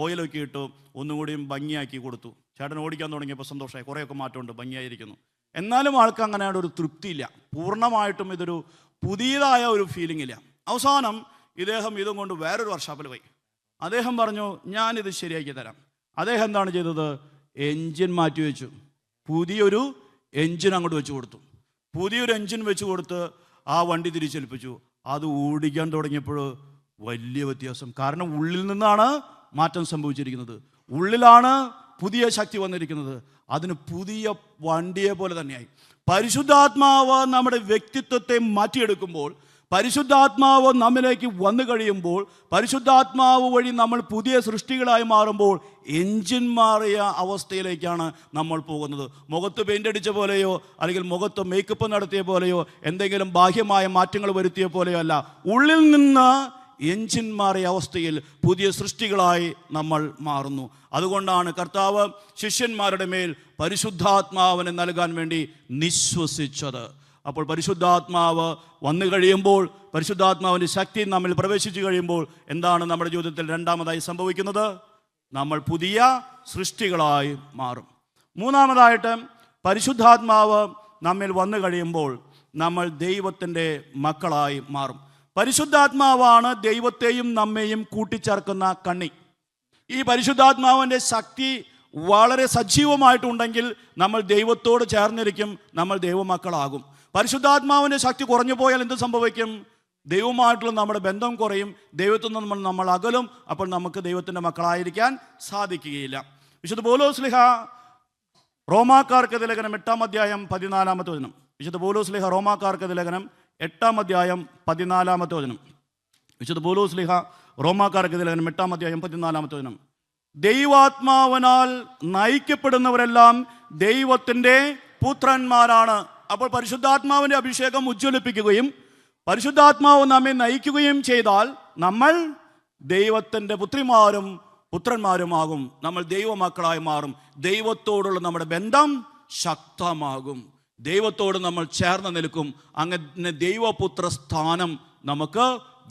ഓയിലൊക്കെ ഇട്ടു, ഒന്നുകൂടിയും ഭംഗിയാക്കി കൊടുത്തു. ചേട്ടൻ ഓടിക്കാൻ തുടങ്ങിയപ്പോൾ സന്തോഷമായി, കുറേയൊക്കെ മാറ്റമുണ്ട്, ഭംഗിയായിരിക്കുന്നു. എന്നാലും ആൾക്ക് അങ്ങനെ ഒരു തൃപ്തിയില്ല, പൂർണ്ണമായിട്ടും ഇതൊരു പുതിയതായ ഒരു ഫീലിംഗ് ഇല്ല. അവസാനം ഇദ്ദേഹം ഇതും കൊണ്ട് വേറൊരു വർക്ക്ഷോപ്പിൽ പോയി. അദ്ദേഹം പറഞ്ഞു ഞാനിത് ശരിയാക്കി തരാം. അദ്ദേഹം എന്താണ് ചെയ്തത്? എൻജിൻ മാറ്റി വെച്ചു, പുതിയൊരു എൻജിൻ അങ്ങോട്ട് വെച്ച് കൊടുത്തു. പുതിയൊരു എൻജിൻ വെച്ച് കൊടുത്ത് ആ വണ്ടി തിരിച്ചേൽപ്പിച്ചു. അത് ഓടിക്കാൻ തുടങ്ങിയപ്പോൾ വലിയ വ്യത്യാസം. കാരണം ഉള്ളിൽ നിന്നാണ് മാറ്റം സംഭവിച്ചിരിക്കുന്നത്, ഉള്ളിലാണ് പുതിയ ശക്തി വന്നിരിക്കുന്നത്. അതിന് പുതിയ വണ്ടിയെ പോലെ തന്നെയായി. പരിശുദ്ധാത്മാവ് നമ്മുടെ വ്യക്തിത്വത്തെ മാറ്റിയെടുക്കുമ്പോൾ, പരിശുദ്ധാത്മാവ് നമ്മിലേക്ക് വന്നു കഴിയുമ്പോൾ, പരിശുദ്ധാത്മാവ് വഴി നമ്മൾ പുതിയ സൃഷ്ടികളായി മാറുമ്പോൾ എൻജിൻ മാറിയ അവസ്ഥയിലേക്കാണ് നമ്മൾ പോകുന്നത്. മുഖത്ത് പെയിൻ്റ് അടിച്ച പോലെയോ അല്ലെങ്കിൽ മുഖത്ത് മേക്കപ്പ് നടത്തിയ പോലെയോ എന്തെങ്കിലും ബാഹ്യമായ മാറ്റങ്ങൾ വരുത്തിയ പോലെയോ അല്ല, ഉള്ളിൽ നിന്ന് എൻജിൻ മാറിയ അവസ്ഥയിൽ പുതിയ സൃഷ്ടികളായി നമ്മൾ മാറുന്നു. അതുകൊണ്ടാണ് കർത്താവ് ശിഷ്യന്മാരുടെ മേൽ പരിശുദ്ധാത്മാവിനെ നൽകാൻ വേണ്ടി നിശ്വസിച്ചത്. അപ്പോൾ പരിശുദ്ധാത്മാവ് വന്നു കഴിയുമ്പോൾ, പരിശുദ്ധാത്മാവിൻ്റെ ശക്തി നമ്മിൽ പ്രവേശിച്ചു കഴിയുമ്പോൾ എന്താണ് നമ്മുടെ ജീവിതത്തിൽ രണ്ടാമതായി സംഭവിക്കുന്നത്? നമ്മൾ പുതിയ സൃഷ്ടികളായി മാറും. മൂന്നാമതായിട്ട് പരിശുദ്ധാത്മാവ് നമ്മിൽ വന്നു കഴിയുമ്പോൾ നമ്മൾ ദൈവത്തിൻ്റെ മക്കളായി മാറും. പരിശുദ്ധാത്മാവാണ് ദൈവത്തെയും നമ്മെയും കൂട്ടിച്ചേർക്കുന്ന കണ്ണി. ഈ പരിശുദ്ധാത്മാവിൻ്റെ ശക്തി വളരെ സജീവമായിട്ടുണ്ടെങ്കിൽ നമ്മൾ ദൈവത്തോട് ചേർന്നിരിക്കും, നമ്മൾ ദൈവമക്കളാകും. പരിശുദ്ധാത്മാവിൻ്റെ ശക്തി കുറഞ്ഞു പോയാൽ എന്ത് സംഭവിക്കും? ദൈവമായിട്ടുള്ള നമ്മുടെ ബന്ധം കുറയും, ദൈവത്തിൽ നിന്ന് നമ്മൾ അകലും. അപ്പോൾ നമുക്ക് ദൈവത്തിൻ്റെ മക്കളായിരിക്കാൻ സാധിക്കുകയില്ല. വിശുദ്ധ പൗലോസ് ശ്ലീഹ റോമാക്കാർക്ക് ലേഖനം 8-ാം അധ്യായം 14-ാമത്തെ വചനം. വിശുദ്ധ പൗലോസ് ശ്ലീഹ റോമാക്കാർക്ക് ലേഖനം 8-ാം അധ്യായം 14-ാമത്തെ വചനം. വിശുദ്ധ പൗലോസ് ശ്ലീഹ റോമാക്കാർക്ക് ലേഖനം 8-ാം അധ്യായം 14-ാമത്തെ വചനം. ദൈവാത്മാവിനാൽ നയിക്കപ്പെടുന്നവരെല്ലാം ദൈവത്തിൻ്റെ പുത്രന്മാരാണ്. അപ്പോൾ പരിശുദ്ധാത്മാവിൻ്റെ അഭിഷേകം ഉജ്ജ്വലിപ്പിക്കുകയും പരിശുദ്ധാത്മാവ് നമ്മെ നയിക്കുകയും ചെയ്താൽ നമ്മൾ ദൈവത്തിൻ്റെ പുത്രിമാരും പുത്രന്മാരുമാകും, നമ്മൾ ദൈവമക്കളായി മാറും. ദൈവത്തോടുള്ള നമ്മുടെ ബന്ധം ശക്തമാകും, ദൈവത്തോട് നമ്മൾ ചേർന്ന് നിൽക്കും. അങ്ങനെ ദൈവപുത്ര സ്ഥാനം നമുക്ക്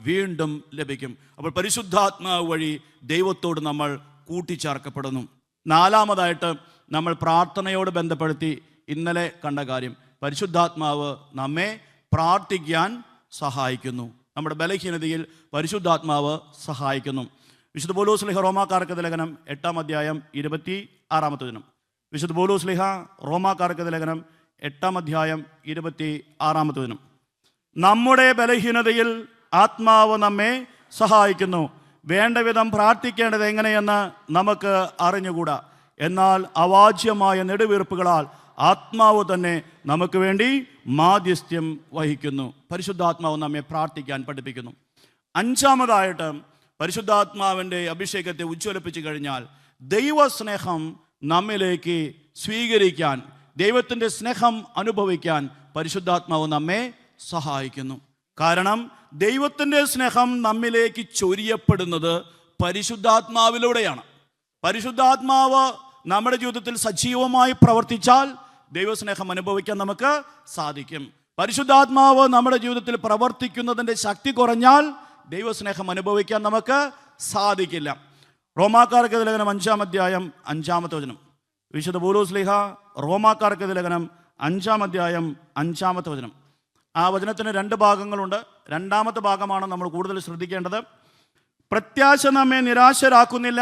വീണ്ടും ലഭിക്കും. അപ്പോൾ പരിശുദ്ധാത്മാവ് വഴി ദൈവത്തോട് നമ്മൾ കൂട്ടിച്ചേർക്കപ്പെടുന്നു. നാലാമതായിട്ട് നമ്മൾ പ്രാർത്ഥനയോട് ബന്ധപ്പെടുത്തി ഇന്നലെ കണ്ട കാര്യം, പരിശുദ്ധാത്മാവ് നമ്മെ പ്രാർത്ഥിക്കാൻ സഹായിക്കുന്നു. നമ്മുടെ ബലഹീനതയിൽ പരിശുദ്ധാത്മാവ് സഹായിക്കുന്നു. വിശുദ്ധ പൗലോസ് ശ്ലീഹ റോമാക്കാർക്ക് ലേഖനം 8-ാം അധ്യായം 26-ാമത്തെ വചനം. വിശുദ്ധ പൗലോസ് ശ്ലീഹ റോമാക്കാർക്ക് ലേഖനം 8-ാം അധ്യായം 26-ാമത്തെ വചനം. നമ്മുടെ ബലഹീനതയിൽ ആത്മാവ് നമ്മെ സഹായിക്കുന്നു, വേണ്ട വിധം പ്രാർത്ഥിക്കേണ്ടത് എങ്ങനെയെന്ന് നമുക്ക് അറിഞ്ഞുകൂടാ. എന്നാൽ അവാച്യമായ നെടുവീർപ്പുകളാൽ ആത്മാവ് തന്നെ നമുക്ക് വേണ്ടി മാധ്യസ്ഥ്യം വഹിക്കുന്നു. പരിശുദ്ധാത്മാവ് നമ്മെ പ്രാർത്ഥിക്കാൻ പഠിപ്പിക്കുന്നു. അഞ്ചാമതായിട്ട് പരിശുദ്ധാത്മാവിൻ്റെ അഭിഷേകത്തെ ഉജ്ജ്വലിപ്പിച്ചു കഴിഞ്ഞാൽ ദൈവസ്നേഹം നമ്മിലേക്ക് സ്വീകരിക്കാൻ, ദൈവത്തിൻ്റെ സ്നേഹം അനുഭവിക്കാൻ പരിശുദ്ധാത്മാവ് നമ്മെ സഹായിക്കുന്നു. കാരണം ദൈവത്തിൻ്റെ സ്നേഹം നമ്മിലേക്ക് ചൊരിയപ്പെടുന്നത് പരിശുദ്ധാത്മാവിലൂടെയാണ്. പരിശുദ്ധാത്മാവ് നമ്മുടെ ജീവിതത്തിൽ സജീവമായി പ്രവർത്തിച്ചാൽ ദൈവസ്നേഹം അനുഭവിക്കാൻ നമുക്ക് സാധിക്കും. പരിശുദ്ധാത്മാവ് നമ്മുടെ ജീവിതത്തിൽ പ്രവർത്തിക്കുന്നതിൻ്റെ ശക്തി കുറഞ്ഞാൽ ദൈവസ്നേഹം അനുഭവിക്കാൻ നമുക്ക് സാധിക്കില്ല. റോമാക്കാർക്ക് ലേഖനം 5-ാം അധ്യായം 5-ാമത്തെ വചനം. വിശുദ്ധ പൗലോസ് ശ്ലീഹ റോമാക്കാർക്ക് ലേഖനം 5-ാം അധ്യായം 5-ാമത്തെ വചനം. ആ വചനത്തിന് 2 ഭാഗങ്ങളുണ്ട്. രണ്ടാമത്തെ ഭാഗമാണ് നമ്മൾ കൂടുതൽ ശ്രദ്ധിക്കേണ്ടത്. പ്രത്യാശ നമ്മെ നിരാശരാക്കുന്നില്ല,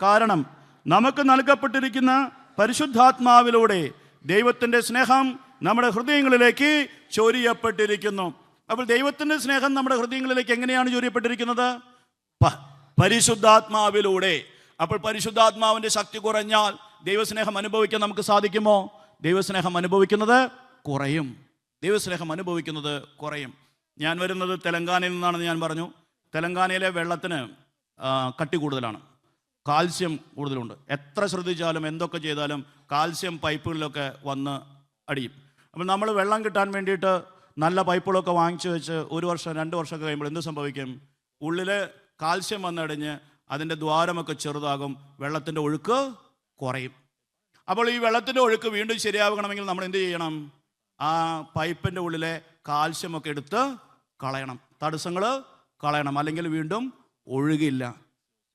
കാരണം നമുക്ക് നൽകപ്പെട്ടിരിക്കുന്ന പരിശുദ്ധാത്മാവിലൂടെ ദൈവത്തിൻ്റെ സ്നേഹം നമ്മുടെ ഹൃദയങ്ങളിലേക്ക് ചൊരിയപ്പെട്ടിരിക്കുന്നു. അപ്പോൾ ദൈവത്തിൻ്റെ സ്നേഹം നമ്മുടെ ഹൃദയങ്ങളിലേക്ക് എങ്ങനെയാണ് ചൊരിയപ്പെട്ടിരിക്കുന്നത്? പരിശുദ്ധാത്മാവിലൂടെ. അപ്പോൾ പരിശുദ്ധാത്മാവിൻ്റെ ശക്തി കുറഞ്ഞാൽ ദൈവസ്നേഹം അനുഭവിക്കാൻ നമുക്ക് സാധിക്കുമോ? ദൈവസ്നേഹം അനുഭവിക്കുന്നത് കുറയും, ദൈവസ്നേഹം അനുഭവിക്കുന്നത് കുറയും. ഞാൻ വരുന്നത് തെലങ്കാനയിൽ നിന്നാണെന്ന് ഞാൻ പറഞ്ഞു. തെലങ്കാനയിലെ വെള്ളത്തിന് കട്ടി കൂടുതലാണ്, കാൽസ്യം കൂടുതലുണ്ട്. എത്ര ശ്രദ്ധിച്ചാലും എന്തൊക്കെ ചെയ്താലും കാൽസ്യം പൈപ്പുകളിലൊക്കെ വന്ന് അടിയും. അപ്പോൾ നമ്മൾ വെള്ളം കിട്ടാൻ വേണ്ടിയിട്ട് നല്ല പൈപ്പുകളൊക്കെ വാങ്ങിച്ചു വെച്ച് 1 വർഷം 2 വർഷമൊക്കെ കഴിയുമ്പോൾ എന്ത് സംഭവിക്കും? ഉള്ളിൽ കാൽസ്യം വന്നടിഞ്ഞ് അതിൻ്റെ ദ്വാരമൊക്കെ ചെറുതാകും, വെള്ളത്തിൻ്റെ ഒഴുക്ക് കുറയും. അപ്പോൾ ഈ വെള്ളത്തിൻ്റെ ഒഴുക്ക് വീണ്ടും ശരിയാകണമെങ്കിൽ നമ്മൾ എന്ത് ചെയ്യണം? ആ പൈപ്പിൻ്റെ ഉള്ളിലെ കാൽസ്യമൊക്കെ എടുത്ത് കളയണം, തടസ്സങ്ങൾ കളയണം, അല്ലെങ്കിൽ വീണ്ടും ഒഴുകില്ല.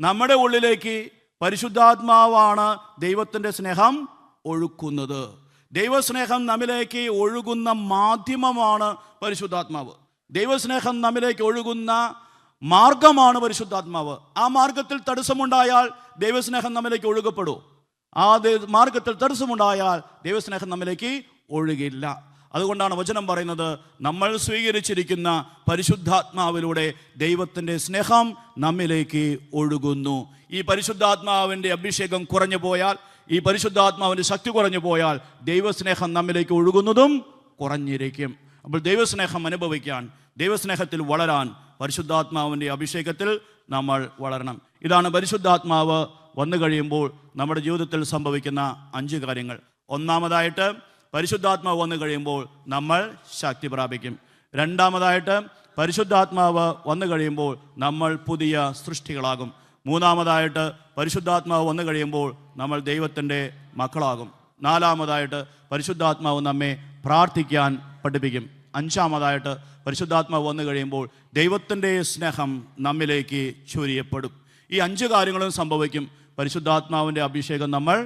നമ്മുടെ ഉള്ളിലേക്ക് പരിശുദ്ധാത്മാവാണ് ദൈവത്തിൻ്റെ സ്നേഹം ഒഴുക്കുന്നത്. ദൈവസ്നേഹം നമ്മിലേക്ക് ഒഴുകുന്ന മാധ്യമമാണ് പരിശുദ്ധാത്മാവ്. ദൈവസ്നേഹം നമ്മിലേക്ക് ഒഴുകുന്ന മാർഗമാണ് പരിശുദ്ധാത്മാവ്. ആ മാർഗത്തിൽ തടസ്സമുണ്ടായാൽ ദൈവസ്നേഹം നമ്മിലേക്ക് ഒഴുകപ്പെടൂ. ആ മാർഗത്തിൽ തടസ്സമുണ്ടായാൽ ദൈവസ്നേഹം നമ്മിലേക്ക് ഒഴുകില്ല. അതുകൊണ്ടാണ് വചനം പറയുന്നത്, നമ്മൾ സ്വീകരിച്ചിരിക്കുന്ന പരിശുദ്ധാത്മാവിലൂടെ ദൈവത്തിൻ്റെ സ്നേഹം നമ്മിലേക്ക് ഒഴുകുന്നു. ഈ പരിശുദ്ധാത്മാവിൻ്റെ അഭിഷേകം കുറഞ്ഞു പോയാൽ, ഈ പരിശുദ്ധാത്മാവിൻ്റെ ശക്തി കുറഞ്ഞു പോയാൽ ദൈവസ്നേഹം നമ്മിലേക്ക് ഒഴുകുന്നതും കുറഞ്ഞിരിക്കും. അപ്പോൾ ദൈവസ്നേഹം അനുഭവിക്കാൻ, ദൈവസ്നേഹത്തിൽ വളരാൻ പരിശുദ്ധാത്മാവിൻ്റെ അഭിഷേകത്തിൽ നമ്മൾ വളരണം. ഇതാണ് പരിശുദ്ധാത്മാവ് വന്നു കഴിയുമ്പോൾ നമ്മുടെ ജീവിതത്തിൽ സംഭവിക്കുന്ന 5 കാര്യങ്ങൾ. ഒന്നാമതായിട്ട്, പരിശുദ്ധാത്മാവ് വന്നു കഴിയുമ്പോൾ നമ്മൾ ശക്തി പ്രാപിക്കും. രണ്ടാമതായിട്ട്, പരിശുദ്ധാത്മാവ് വന്നു കഴിയുമ്പോൾ നമ്മൾ പുതിയ സൃഷ്ടികളാകും. മൂന്നാമതായിട്ട്, പരിശുദ്ധാത്മാവ് വന്നു കഴിയുമ്പോൾ നമ്മൾ ദൈവത്തിൻ്റെ മക്കളാകും. നാലാമതായിട്ട്, പരിശുദ്ധാത്മാവ് നമ്മെ പ്രാർത്ഥിക്കാൻ പഠിപ്പിക്കും. അഞ്ചാമതായിട്ട്, പരിശുദ്ധാത്മാവ് വന്നു കഴിയുമ്പോൾ ദൈവത്തിൻ്റെ സ്നേഹം നമ്മിലേക്ക് ചൊരിയപ്പെടും. ഈ 5 കാര്യങ്ങളും സംഭവിക്കും പരിശുദ്ധാത്മാവിൻ്റെ അഭിഷേകം നമ്മൾ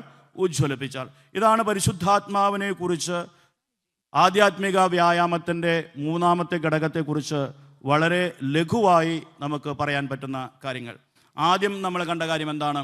ഉജ്ജ്വലിപ്പിച്ചാൽ. ഇതാണ് പരിശുദ്ധാത്മാവിനെ കുറിച്ച്, ആധ്യാത്മിക വ്യായാമത്തിൻ്റെ 3ാമത്തെ ഘടകത്തെക്കുറിച്ച് വളരെ ലഘുവായി നമുക്ക് പറയാൻ പറ്റുന്ന കാര്യങ്ങൾ. ആദ്യം നമ്മൾ കണ്ട കാര്യം എന്താണ്?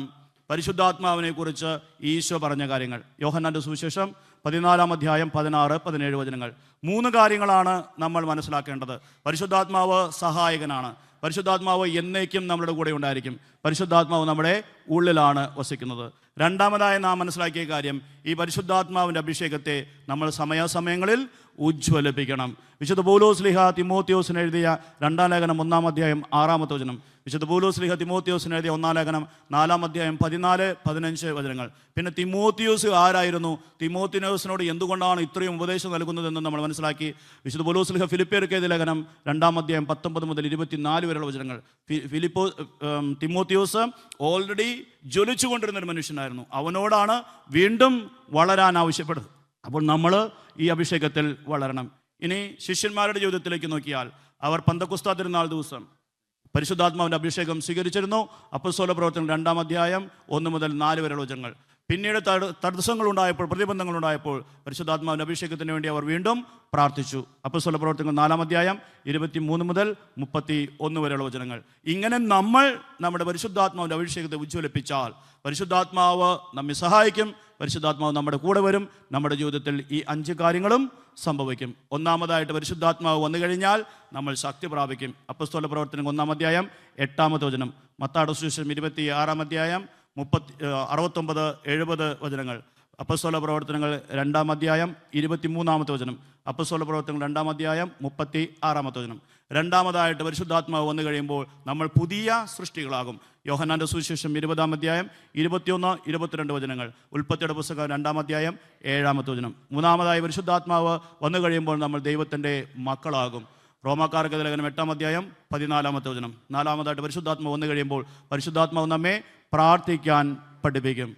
പരിശുദ്ധാത്മാവിനെ കുറിച്ച് ഈശോ പറഞ്ഞ കാര്യങ്ങൾ. യോഹന്നാന്റെ സുവിശേഷം 14-ാം അധ്യായം 16-17 വചനങ്ങൾ. 3 കാര്യങ്ങളാണ് നമ്മൾ മനസ്സിലാക്കേണ്ടത്. പരിശുദ്ധാത്മാവ് സഹായകനാണ്. പരിശുദ്ധാത്മാവ് എന്നേക്കും നമ്മുടെ കൂടെ ഉണ്ടായിരിക്കും. പരിശുദ്ധാത്മാവ് നമ്മുടെ ഉള്ളിലാണ് വസിക്കുന്നത്. രണ്ടാമതായി നാം മനസ്സിലാക്കിയ കാര്യം, ഈ പരിശുദ്ധാത്മാവിൻ്റെ അഭിഷേകത്തെ നമ്മൾ സമയാസമയങ്ങളിൽ ഉജ്ജ്വലിപ്പിക്കണം. വിശുദ്ധ പൗലോസ്ലീഹ തിമോത്തിയോസിന് എഴുതിയ 2-ാം ലേഖനം 1-ാം അധ്യായം 6-ാമത്തെ വചനം. വിശുദ്ധ പൗലോസ്ലീഹ തിമോത്തിയോസിന് എഴുതിയ 1-ാം ലേഖനം 4-ാം അധ്യായം 14-15 വചനങ്ങൾ. പിന്നെ തിമോത്തിയോസ് ആരായിരുന്നു? തിമോത്തിയോസിനോട് എന്തുകൊണ്ടാണ് ഇത്രയും ഉപദേശം നൽകുന്നതെന്ന് നമ്മൾ മനസ്സിലാക്കി. വിശുദ്ധ പൗലോസ്ലീഹ ഫിലിപ്പിയർക്ക് എഴുതിയ ലേഖനം 2-ാം അധ്യായം 19 മുതൽ 24 വരെയുള്ള വചനങ്ങൾ. തിമോത്തിയോസ് ഓൾറെഡി ജ്വലിച്ചുകൊണ്ടിരുന്നൊരു മനുഷ്യനായിരുന്നു. അവനോടാണ് വീണ്ടും വളരാൻ ആവശ്യപ്പെടുന്നത്. അപ്പോൾ നമ്മൾ ഈ അഭിഷേകത്തിൽ വളരണം. ഇനി ശിഷ്യന്മാരുടെ ജീവിതത്തിലേക്ക് നോക്കിയാൽ, അവർ പന്തക്കുസ്താ തിരുനാൾ ദിവസം പരിശുദ്ധാത്മാവിൻ്റെ അഭിഷേകം സ്വീകരിച്ചിരുന്നു. അപ്പോസ്തല പ്രവർത്തനങ്ങൾ 2-ാം അധ്യായം 1 മുതൽ 4 വരെയുള്ള വചനങ്ങൾ. പിന്നീട് തടസ്സങ്ങളുണ്ടായപ്പോൾ, പ്രതിബന്ധങ്ങളുണ്ടായപ്പോൾ പരിശുദ്ധാത്മാവിൻ്റെ അഭിഷേകത്തിന് വേണ്ടി അവർ വീണ്ടും പ്രാർത്ഥിച്ചു. അപ്പോസ്തല പ്രവർത്തനങ്ങൾ 4-ാം അധ്യായം 23 മുതൽ 31 വരെയുള്ള വചനങ്ങൾ. ഇങ്ങനെ നമ്മൾ നമ്മുടെ പരിശുദ്ധാത്മാവിൻ്റെ അഭിഷേകത്തെ ഉജ്ജ്വലിപ്പിച്ചാൽ പരിശുദ്ധാത്മാവ് നമ്മെ സഹായിക്കും. പരിശുദ്ധാത്മാവ് നമ്മുടെ കൂടെ വരും. നമ്മുടെ ജീവിതത്തിൽ ഈ 5 കാര്യങ്ങളും സംഭവിക്കും. ഒന്നാമതായിട്ട്, പരിശുദ്ധാത്മാവ് വന്നു കഴിഞ്ഞാൽ നമ്മൾ ശക്തി പ്രാപിക്കും. അപ്പോസ്തല പ്രവർത്തനങ്ങൾ 1-ാം അധ്യായം 8-ാമത്തെ വചനം. മത്തായിയുടെ സുവിശേഷം 26-ാം അധ്യായം 69-70 വചനങ്ങൾ. അപ്പോസ്തല പ്രവർത്തനങ്ങൾ 2-ാം അധ്യായം 23-ാമത്തെ വചനം. അപ്പോസ്തല പ്രവർത്തനങ്ങൾ 2-ാം അധ്യായം 36-ാമത്തെ വചനം. രണ്ടാമതായിട്ട്, പരിശുദ്ധാത്മാവ് വന്നു കഴിയുമ്പോൾ നമ്മൾ പുതിയ സൃഷ്ടികളാകും. യോഹന്നാന്റെ സുവിശേഷം 20-ാം അധ്യായം 21-22 വചനങ്ങൾ. ഉൽപ്പത്തിയുടെ പുസ്തകം 2-ാം അധ്യായം 7-ാമത്തെ വചനം. മൂന്നാമതായി, പരിശുദ്ധാത്മാവ് വന്നു കഴിയുമ്പോൾ നമ്മൾ ദൈവത്തിൻ്റെ മക്കളാകും. റോമാക്കാർക്ക് ലേഖനം 8-ാം അധ്യായം 14-ാമത്തെ വചനം. നാലാമതായിട്ട്, പരിശുദ്ധാത്മാവ് വന്നു കഴിയുമ്പോൾ പരിശുദ്ധാത്മാവ് നമ്മെ പ്രാർത്ഥിക്കാൻ പഠിപ്പിക്കും.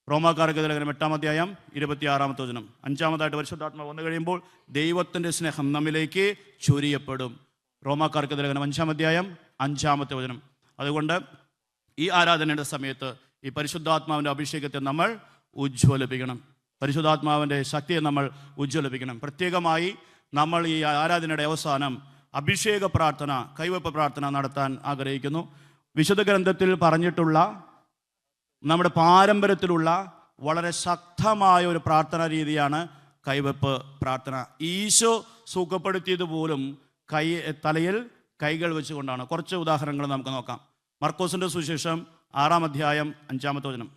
റോമാക്കാർക്ക് ലേഖനം 8-ാം അധ്യായം 26-ാമത്തെ വചനം. അഞ്ചാമതായിട്ട്, പരിശുദ്ധാത്മാവ് വന്നു കഴിയുമ്പോൾ ദൈവത്തിൻ്റെ സ്നേഹം നമ്മിലേക്ക് ചൊരിയപ്പെടും. റോമാക്കാർക്ക് ലേഖനം 5-ാം അധ്യായം 5-ാമത്തെ വചനം. അതുകൊണ്ട് ഈ ആരാധനയുടെ സമയത്ത് ഈ പരിശുദ്ധാത്മാവിൻ്റെ അഭിഷേകത്തെ നമ്മൾ ഉജ്ജ്വലിപ്പിക്കണം. പരിശുദ്ധാത്മാവിൻ്റെ ശക്തിയെ നമ്മൾ ഉജ്ജ്വലിപ്പിക്കണം. പ്രത്യേകമായി നമ്മൾ ഈ ആരാധനയുടെ അവസാനം അഭിഷേക പ്രാർത്ഥന, കൈവെപ്പ് പ്രാർത്ഥന നടത്താൻ ആഗ്രഹിക്കുന്നു. വിശുദ്ധ ഗ്രന്ഥത്തിൽ പറഞ്ഞിട്ടുള്ള, നമ്മുടെ പാരമ്പര്യത്തിലുള്ള വളരെ ശക്തമായ ഒരു പ്രാർത്ഥനാ രീതിയാണ് കൈവെപ്പ് പ്രാർത്ഥന. ഈശോ സുഖപ്പെടുത്തിയതുപോലും തലയിൽ കൈകൾ വെച്ചുകൊണ്ടാണ്. കുറച്ച് ഉദാഹരണങ്ങൾ നമുക്ക് നോക്കാം. മർക്കോസിൻ്റെ സുവിശേഷം 6-ാം അധ്യായം 5-ാമത്തെ വചനം.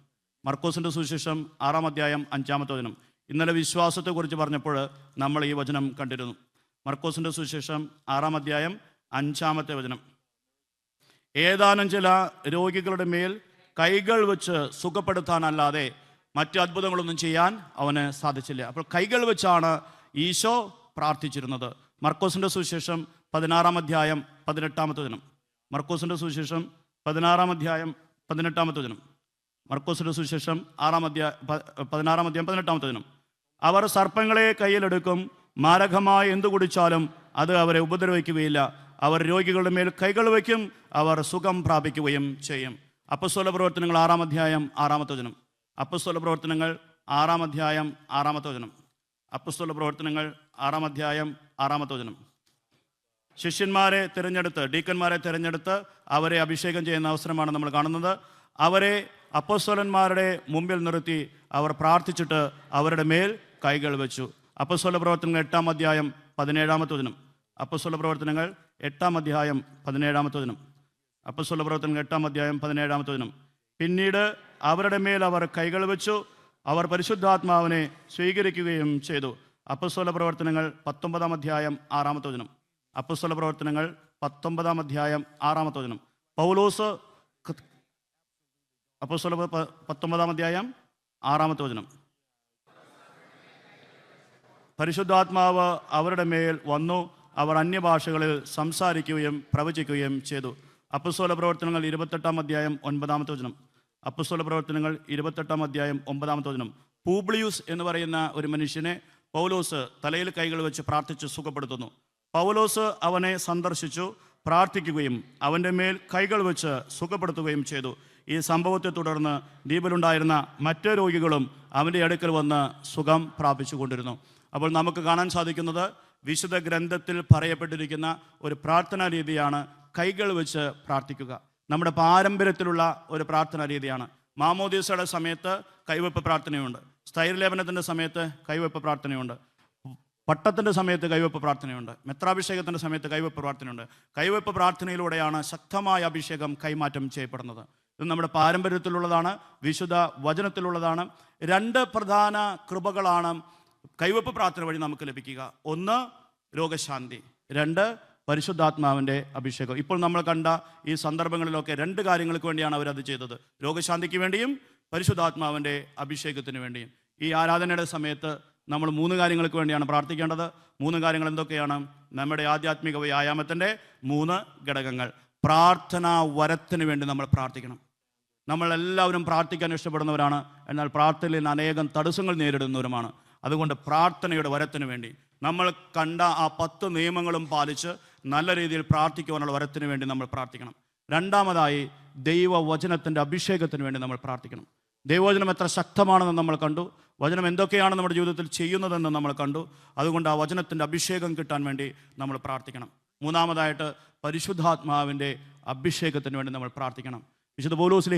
മർക്കോസിൻ്റെ സുവിശേഷം 6-ാം അധ്യായം 5-ാമത്തെ വചനം. ഇന്നലെ വിശ്വാസത്തെക്കുറിച്ച് പറഞ്ഞപ്പോൾ നമ്മൾ ഈ വചനം കണ്ടിരുന്നു. മർക്കോസിൻ്റെ സുവിശേഷം 6-ാം അധ്യായം 5-ാമത്തെ വചനം. ഏതാനും ചില രോഗികളുടെ മേൽ കൈകൾ വെച്ച് സുഖപ്പെടുത്താനല്ലാതെ മറ്റ് അത്ഭുതങ്ങളൊന്നും ചെയ്യാൻ അവന് സാധിച്ചില്ല. അപ്പോൾ കൈകൾ വെച്ചാണ് ഈശോ പ്രാർത്ഥിച്ചിരുന്നത്. മർക്കോസിൻ്റെ സുവിശേഷം 16-ാം അധ്യായം 18-ാമത്തെ വചനം. മർക്കോസിൻ്റെ സുവിശേഷം 16-ാം അധ്യായം 18-ാമത്തെ വചനം. മർക്കോസിന്റെ സുവിശേഷം 16-ാം അധ്യായം 18-ാമത്തെ വചനം. അവർ സർപ്പങ്ങളെ കയ്യിലെടുക്കും, മാരകമായ എന്തു കുടിച്ചാലും അത് അവരെ ഉപദ്രവിക്കുകയില്ല. അവർ രോഗികളുടെ മേൽ കൈകൾ വയ്ക്കും, അവർ സുഖം പ്രാപിക്കുകയും ചെയ്യും. അപ്പോസ്തല പ്രവർത്തനങ്ങൾ 6-ാം അധ്യായം 6-ാമത്തെ വചനം. അപ്പോസ്തല പ്രവർത്തനങ്ങൾ 6-ാം അധ്യായം 6-ാമത്തെ വചനം. അപ്പോസ്തല പ്രവർത്തനങ്ങൾ 6-ാം അധ്യായം 6-ാമത്തെ വചനം. ശിഷ്യന്മാരെ തിരഞ്ഞെടുത്ത്, ഡീക്കന്മാരെ തിരഞ്ഞെടുത്ത് അവരെ അഭിഷേകം ചെയ്യുന്ന അവസരമാണ് നമ്മൾ കാണുന്നത്. അവരെ അപ്പോസ്തലന്മാരുടെ മുമ്പിൽ നിർത്തി അവർ പ്രാർത്ഥിച്ചിട്ട് അവരുടെ മേൽ കൈകൾ വെച്ചു. അപ്പോസ്തല പ്രവർത്തനങ്ങൾ 8-ാം അധ്യായം 17-ാമത്തെ വചനം. അപ്പോസ്തല പ്രവർത്തനങ്ങൾ 8-ാം അധ്യായം 17-ാമത്തെ വചനം. അപ്പോസ്തല പ്രവർത്തനങ്ങൾ 8-ാം അധ്യായം 17-ാമത്തെ വചനം. പിന്നീട് അവരുടെ മേൽ അവർ കൈകൾ വെച്ചു, അവർ പരിശുദ്ധാത്മാവിനെ സ്വീകരിക്കുകയും ചെയ്തു. അപ്പോസ്തല പ്രവർത്തനങ്ങൾ 19-ാം അധ്യായം 6-ാമത്തെ വചനം. അപ്പോസ്തല പ്രവർത്തനങ്ങൾ 19-ാം അധ്യായം 6-ാമത്തെ വചനം. പൗലോസ് അപ്പോസ്തല 19-ാം അധ്യായം 6-ാമത്തെ വചനം. പരിശുദ്ധാത്മാവ് അവരുടെ മേൽ വന്നു, അവർ അന്യഭാഷകളിൽ സംസാരിക്കുകയും പ്രവചിക്കുകയും ചെയ്തു. അപ്പോസ്തല പ്രവർത്തനങ്ങൾ 28-ാം അധ്യായം 9-ാമത്തെ വചനം. അപ്പോസ്തല പ്രവർത്തനങ്ങൾ 28-ാം അധ്യായം 9-ാമത്തെ വചനം. പൂബ്ലിയൂസ് എന്ന് പറയുന്ന ഒരു മനുഷ്യനെ പൗലോസ് തലയിൽ കൈകൾ വെച്ച് പ്രാർത്ഥിച്ച് സുഖപ്പെടുത്തുന്നു. പൗലോസ് അവനെ സന്ദർശിച്ചു, പ്രാർത്ഥിക്കുകയും അവൻ്റെ മേൽ കൈകൾ വെച്ച് സുഖപ്പെടുത്തുകയും ചെയ്തു. ഈ സംഭവത്തെ തുടർന്ന് ദ്വീപിലുണ്ടായിരുന്ന മറ്റ് രോഗികളും അവൻ്റെ അടുക്കൽ വന്ന് സുഖം പ്രാപിച്ചു കൊണ്ടിരുന്നു. അപ്പോൾ നമുക്ക് കാണാൻ സാധിക്കുന്നത് വിശുദ്ധ ഗ്രന്ഥത്തിൽ പറയപ്പെട്ടിരിക്കുന്ന ഒരു പ്രാർത്ഥനാ രീതിയാണ് കൈകൾ വെച്ച് പ്രാർത്ഥിക്കുക. നമ്മുടെ പാരമ്പര്യത്തിലുള്ള ഒരു പ്രാർത്ഥനാ രീതിയാണ്. മാമോദീസയുടെ സമയത്ത് കൈവെപ്പ് പ്രാർത്ഥനയുണ്ട്, സ്ഥൈര്യലേപനത്തിൻ്റെ സമയത്ത് കൈവെപ്പ് പ്രാർത്ഥനയുണ്ട്, പട്ടത്തിൻ്റെ സമയത്ത് കൈവെപ്പ് പ്രാർത്ഥനയുണ്ട്, മെത്രാഭിഷേകത്തിൻ്റെ സമയത്ത് കൈവെപ്പ് പ്രാർത്ഥനയുണ്ട്. കൈവെപ്പ് പ്രാർത്ഥനയിലൂടെയാണ് ശക്തമായ അഭിഷേകം കൈമാറ്റം ചെയ്യപ്പെടുന്നത്. ഇത് നമ്മുടെ പാരമ്പര്യത്തിലുള്ളതാണ്, വിശുദ്ധ വചനത്തിലുള്ളതാണ്. 2 പ്രധാന കൃപകളാണ് കൈവെപ്പ് പ്രാർത്ഥന വഴി നമുക്ക് ലഭിക്കുക. 1 രോഗശാന്തി, 2 പരിശുദ്ധാത്മാവിൻ്റെ അഭിഷേകം. ഇപ്പോൾ നമ്മൾ കണ്ട ഈ സന്ദർഭങ്ങളിലൊക്കെ 2 കാര്യങ്ങൾക്ക് വേണ്ടിയാണ് അവരത് ചെയ്തത്. രോഗശാന്തിക്ക് വേണ്ടിയും പരിശുദ്ധാത്മാവിൻ്റെ അഭിഷേകത്തിന് വേണ്ടിയും. ഈ ആരാധനയുടെ സമയത്ത് നമ്മൾ 3 കാര്യങ്ങൾക്ക് വേണ്ടിയാണ് പ്രാർത്ഥിക്കേണ്ടത്. 3 കാര്യങ്ങൾ എന്തൊക്കെയാണ്? നമ്മുടെ ആധ്യാത്മിക വ്യായാമത്തിൻ്റെ 3 ഘടകങ്ങൾ. പ്രാർത്ഥനാ വരത്തിന് വേണ്ടി നമ്മൾ പ്രാർത്ഥിക്കണം. നമ്മളെല്ലാവരും പ്രാർത്ഥിക്കാൻ ഇഷ്ടപ്പെടുന്നവരാണ്, എന്നാൽ പ്രാർത്ഥനയിൽ അനേകം തടസ്സങ്ങൾ നേരിടുന്നവരുമാണ്. അതുകൊണ്ട് പ്രാർത്ഥനയുടെ വരത്തിന് വേണ്ടി നമ്മൾ കണ്ട ആ 10 നിയമങ്ങളും പാലിച്ച് നല്ല രീതിയിൽ പ്രാർത്ഥിക്കുവാനുള്ള വരത്തിന് വേണ്ടി നമ്മൾ പ്രാർത്ഥിക്കണം. 2-മതായി ദൈവവചനത്തിൻ്റെ അഭിഷേകത്തിന് വേണ്ടി നമ്മൾ പ്രാർത്ഥിക്കണം. ദൈവവചനം എത്ര ശക്തമാണെന്ന് നമ്മൾ കണ്ടു, വചനം എന്തൊക്കെയാണ് നമ്മുടെ ജീവിതത്തിൽ ചെയ്യുന്നതെന്ന് നമ്മൾ കണ്ടു. അതുകൊണ്ട് ആ വചനത്തിൻ്റെ അഭിഷേകം കിട്ടാൻ വേണ്ടി നമ്മൾ പ്രാർത്ഥിക്കണം. 3-മതായിട്ട് പരിശുദ്ധാത്മാവിൻ്റെ അഭിഷേകത്തിന് വേണ്ടി നമ്മൾ പ്രാർത്ഥിക്കണം. വിശുദ്ധ പൗലോസ്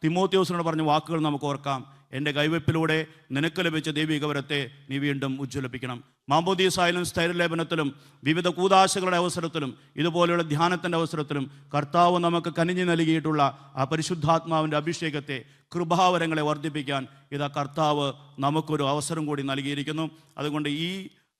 തിമോത്തിയോസിനോട് പറഞ്ഞ വാക്കുകൾ നമുക്ക് ഓർക്കാം. എൻ്റെ കൈവെപ്പിലൂടെ നിനക്ക് ലഭിച്ച ദൈവിക വരത്തെ നീ വീണ്ടും ഉജ്ജ്വലിപ്പിക്കണം. മാമോദീസായാലും സ്ഥൈര്യലേപനത്തിലും വിവിധ കൂദാശകളുടെ അവസരത്തിലും ഇതുപോലെയുള്ള ധ്യാനത്തിൻ്റെ അവസരത്തിലും കർത്താവ് നമുക്ക് കനിഞ്ഞു നൽകിയിട്ടുള്ള ആ പരിശുദ്ധാത്മാവിൻ്റെ അഭിഷേകത്തെ, കൃപാവരങ്ങളെ വർദ്ധിപ്പിക്കാൻ ഇതാ കർത്താവ് നമുക്കൊരു അവസരം കൂടി നൽകിയിരിക്കുന്നു. അതുകൊണ്ട് ഈ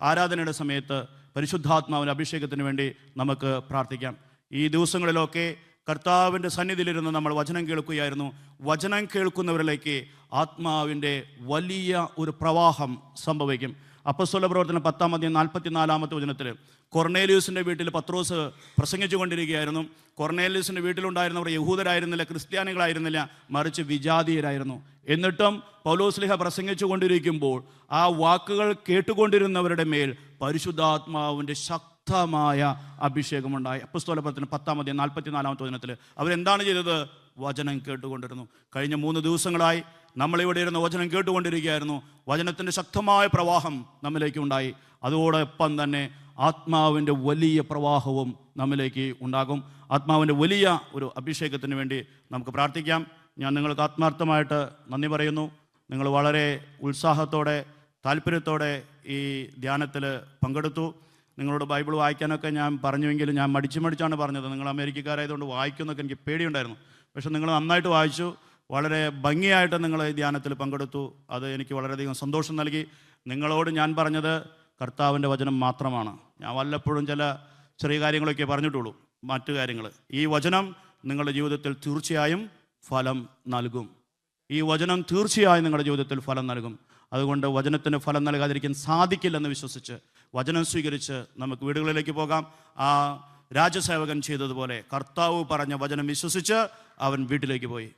ആരാധനയുടെ സമയത്ത് പരിശുദ്ധാത്മാവിൻ്റെ അഭിഷേകത്തിന് വേണ്ടി നമുക്ക് പ്രാർത്ഥിക്കാം. ഈ ദിവസങ്ങളിലൊക്കെ കർത്താവിൻ്റെ സന്നിധിയിലിരുന്ന് നമ്മൾ വചനം കേൾക്കുകയായിരുന്നു. വചനം കേൾക്കുന്നവരിലേക്ക് ആത്മാവിൻ്റെ വലിയ ഒരു പ്രവാഹം സംഭവിക്കും. അപ്പോസ്തല പ്രവർത്തനം 10-ാം അധ്യായം 44-ാമത്തെ വചനത്തിൽ കൊർണേലിയൂസിൻ്റെ വീട്ടിൽ പത്രോസ് പ്രസംഗിച്ചു കൊണ്ടിരിക്കുകയായിരുന്നു. കൊർണേലിയൂസിൻ്റെ വീട്ടിലുണ്ടായിരുന്നവർ യഹൂദരായിരുന്നില്ല, ക്രിസ്ത്യാനികളായിരുന്നില്ല, മറിച്ച് വിജാതീയരായിരുന്നു. എന്നിട്ടും പൗലോസ്ലീഹ പ്രസംഗിച്ചു കൊണ്ടിരിക്കുമ്പോൾ ആ വാക്കുകൾ കേട്ടുകൊണ്ടിരുന്നവരുടെ മേൽ പരിശുദ്ധാത്മാവിൻ്റെ ശക്തമായ അഭിഷേകമുണ്ടായി. അപ്പോസ്തല പ്രവർത്തനം 10-ാം അധ്യായം 44-ാമത്തെ വചനത്തിൽ അവരെന്താണ് ചെയ്തത്? വചനം കേട്ടുകൊണ്ടിരുന്നു. കഴിഞ്ഞ 3 ദിവസങ്ങളായി നമ്മളിവിടെ ഇരുന്ന് വചനം കേട്ടുകൊണ്ടിരിക്കുകയായിരുന്നു. വചനത്തിൻ്റെ ശക്തമായ പ്രവാഹം നമ്മിലേക്ക് ഉണ്ടായി. അതോടൊപ്പം തന്നെ ആത്മാവിൻ്റെ വലിയ പ്രവാഹവും നമ്മിലേക്ക് ഉണ്ടാകും. ആത്മാവിൻ്റെ വലിയ ഒരു അഭിഷേകത്തിന് വേണ്ടി നമുക്ക് പ്രാർത്ഥിക്കാം. ഞാൻ നിങ്ങൾക്ക് ആത്മാർത്ഥമായിട്ട് നന്ദി പറയുന്നു. നിങ്ങൾ വളരെ ഉത്സാഹത്തോടെ താല്പര്യത്തോടെ ഈ ധ്യാനത്തിൽ പങ്കെടുത്തു. നിങ്ങളോട് ബൈബിൾ വായിക്കാനൊക്കെ ഞാൻ പറഞ്ഞുവെങ്കിലും ഞാൻ മടിച്ചാണ് പറഞ്ഞത്. നിങ്ങൾ അമേരിക്കക്കാരായതുകൊണ്ട് വായിക്കുന്നൊക്കെ എനിക്ക് പേടിയുണ്ടായിരുന്നു. പക്ഷെ നിങ്ങൾ നന്നായിട്ട് വായിച്ചു, വളരെ ഭംഗിയായിട്ട് നിങ്ങൾ ഈ ധ്യാനത്തിൽ പങ്കെടുത്തു. അത് എനിക്ക് വളരെയധികം സന്തോഷം നൽകി. നിങ്ങളോട് ഞാൻ പറഞ്ഞത് കർത്താവിൻ്റെ വചനം മാത്രമാണ്. ഞാൻ വല്ലപ്പോഴും ചില ചെറിയ കാര്യങ്ങളൊക്കെ പറഞ്ഞിട്ടുള്ളൂ, മറ്റു കാര്യങ്ങൾ. ഈ വചനം നിങ്ങളുടെ ജീവിതത്തിൽ തീർച്ചയായും ഫലം നൽകും. ഈ വചനം തീർച്ചയായും നിങ്ങളുടെ ജീവിതത്തിൽ ഫലം നൽകും. അതുകൊണ്ട് വചനത്തിന് ഫലം നൽകാതിരിക്കാൻ സാധിക്കില്ലെന്ന് വിശ്വസിച്ച് വചനം സ്വീകരിച്ച് നമുക്ക് വീടുകളിലേക്ക് പോകാം. ആ രാജസേവകൻ ചെയ്തതുപോലെ കർത്താവ് പറഞ്ഞ വചനം വിശ്വസിച്ച് അവൻ വീട്ടിലേക്ക് പോയി.